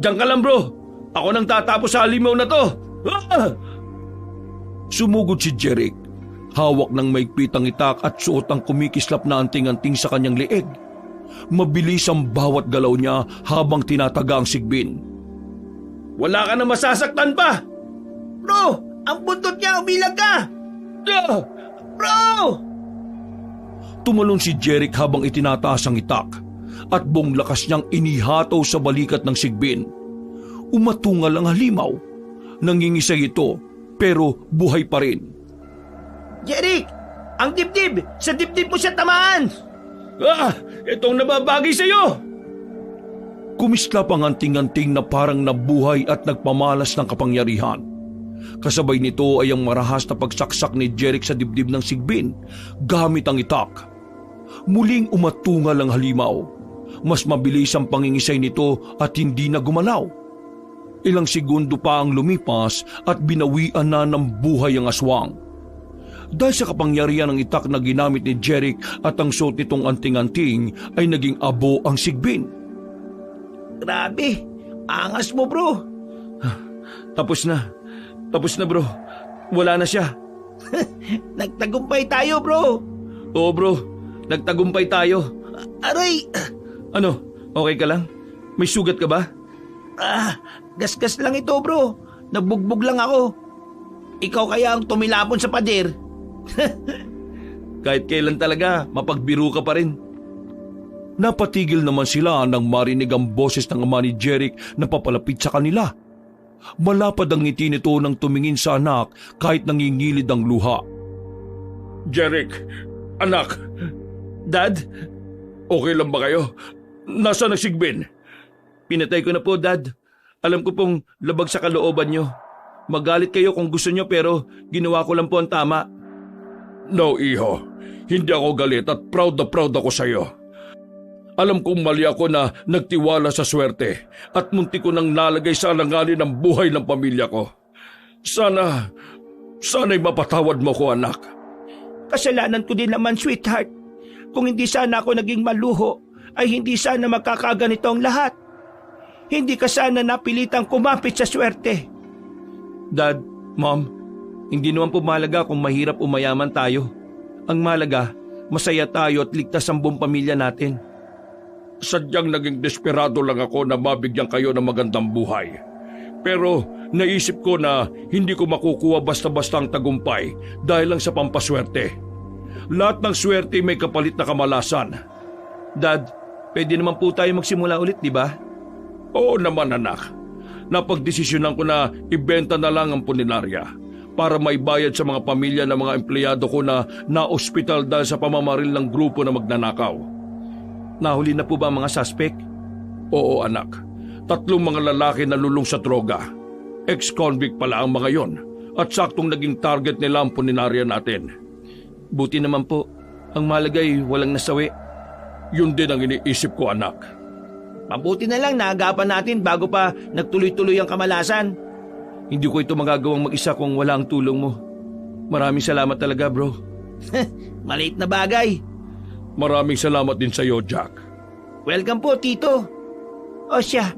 Diyan ka lang, bro! Ako nang tatapos sa halimaw na to! Sumugod si Jeric. Hawak ng maigpit ang itak at suot ang kumikislap na anting-anting sa kanyang leeg. Mabilis ang bawat galaw niya habang tinataga ang sigbin. Wala ka na masasaktan pa! Bro! Ang buntot niya, umilag ka! Bro! Tumalon si Jeric habang itinataas ang itak at buong lakas niyang inihataw sa balikat ng sigbin. Umatungal ang halimaw. Nangingisay ito pero buhay pa rin. Jeric! Ang dibdib! Sa dibdib mo siya tamaan! Itong nababagay sa'yo! Kumislap ang anting-anting na parang nabuhay at nagpamalas ng kapangyarihan. Kasabay nito ay ang marahas na pagsaksak ni Jeric sa dibdib ng sigbin gamit ang itak. Muling umatungal ang halimaw. Mas mabilis ang pangingisay nito at hindi na gumalaw. Ilang segundo pa ang lumipas at binawian na ng buhay ang aswang. Dahil sa kapangyarihan ng itak na ginamit ni Jeric at ang suot nitong anting-anting ay naging abo ang sigbin. Grabe! Angas mo, bro! Tapos na, bro. Wala na siya. Nagtagumpay tayo, bro! Oo, bro. Nagtagumpay tayo. Aray! Ano? Okay ka lang? May sugat ka ba? Gasgas lang ito, bro. Nabugbog lang ako. Ikaw kaya ang tumilapon sa pader. Kahit kailan talaga, mapagbiro ka pa rin. Napatigil naman sila nang marinig ang boses ng ama ni Jeric na papalapit sa kanila. Malapad ang ngiti nito nang tumingin sa anak kahit nangingilid ang luha. Jeric, anak, Dad, okay lang ba kayo? Nasaan ang sigbin? pinatay ko na po, Dad. Alam ko pong labag sa kalooban nyo. Magalit kayo kung gusto nyo pero ginawa ko lang po ang tama. No, iho. Hindi ako galit at proud na proud ako sa iyo. Alam kong mali ako na nagtiwala sa swerte at munti ko nang nalagay sa alanganin ang buhay ng pamilya ko. Sana'y mapatawad mo ko, anak. Kasalanan ko din naman, sweetheart. Kung hindi sana ako naging maluho, ay hindi sana magkakaganito ang lahat. Hindi ka sana napilitang kumapit sa swerte. Dad, Mom, hindi naman po mahalaga kung mahirap o mayaman tayo. Ang mahalaga, masaya tayo at ligtas ang buong pamilya natin. Sadyang naging desperado lang ako na mabigyan kayo ng magandang buhay. Pero naisip ko na hindi ko makukuha basta-basta ang tagumpay dahil lang sa pampaswerte. Lahat ng swerte may kapalit na kamalasan. Dad, pwede naman po tayo magsimula ulit, di ba? Oo naman, anak. Napagdesisyonan ko na ibenta na lang ang punerarya para maibayad sa mga pamilya ng mga empleyado ko na na-ospital dahil sa pamamaril ng grupo na magnanakaw. Nahuli na po ba ang mga suspect? Oo, anak. 3 mga lalaki na lulong sa droga. Ex-convict pala ang mga yon at saktong naging target nila ang punerarya natin. Buti naman po. Ang malagay walang nasawi. Yun din ang iniisip ko, anak. Mabuti na lang naagapan natin bago pa nagtuloy-tuloy ang kamalasan. Hindi ko ito magagawang mag-isa kung wala ang tulong mo. Maraming salamat talaga, bro. Maliit na bagay. Maraming salamat din sa iyo, Jack. Welcome po, Tito. O siya,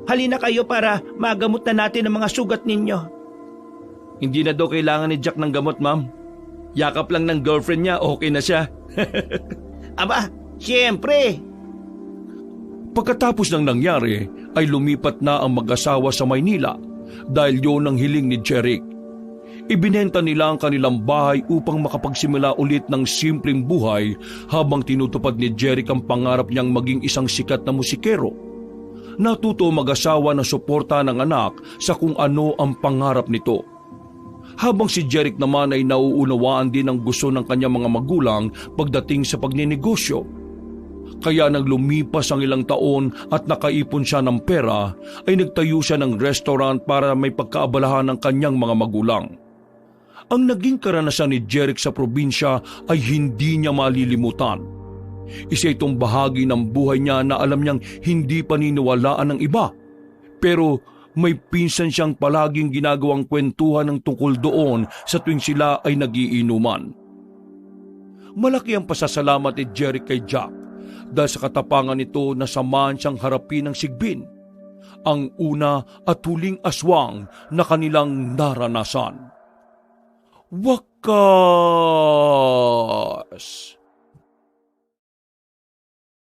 halina kayo para magamot na natin ang mga sugat ninyo. Hindi na daw kailangan ni Jack ng gamot, ma'am. Yakap lang ng girlfriend niya, okay na siya. Aba, siyempre. Pagkatapos ng nangyari ay lumipat na ang mag-asawa sa Maynila dahil yun ang hiling ni Jeric. Ibinenta nila ang kanilang bahay upang makapagsimula ulit ng simpleng buhay habang tinutupad ni Jeric ang pangarap niyang maging isang sikat na musikero. Natuto mag-asawa na suporta ng anak sa kung ano ang pangarap nito. Habang si Jeric naman ay nauunawaan din ang gusto ng kanyang mga magulang pagdating sa pagninegosyo. Kaya nang lumipas ang ilang taon at nakaipon siya ng pera, ay nagtayo siya ng restaurant para may pagkaabalahan ng kanyang mga magulang. Ang naging karanasan ni Jeric sa probinsya ay hindi niya malilimutan. Isa itong bahagi ng buhay niya na alam niyang hindi paniniwalaan ng iba. Pero may pinsan siyang palaging ginagawang kwentuhan ng tungkol doon sa tuwing sila ay nagiinuman. Malaki ang pasasalamat ni Jeric kay Jack dahil sa katapangan nito na samahan siyang harapin ng sigbin, ang una at huling aswang na kanilang naranasan. Wakas!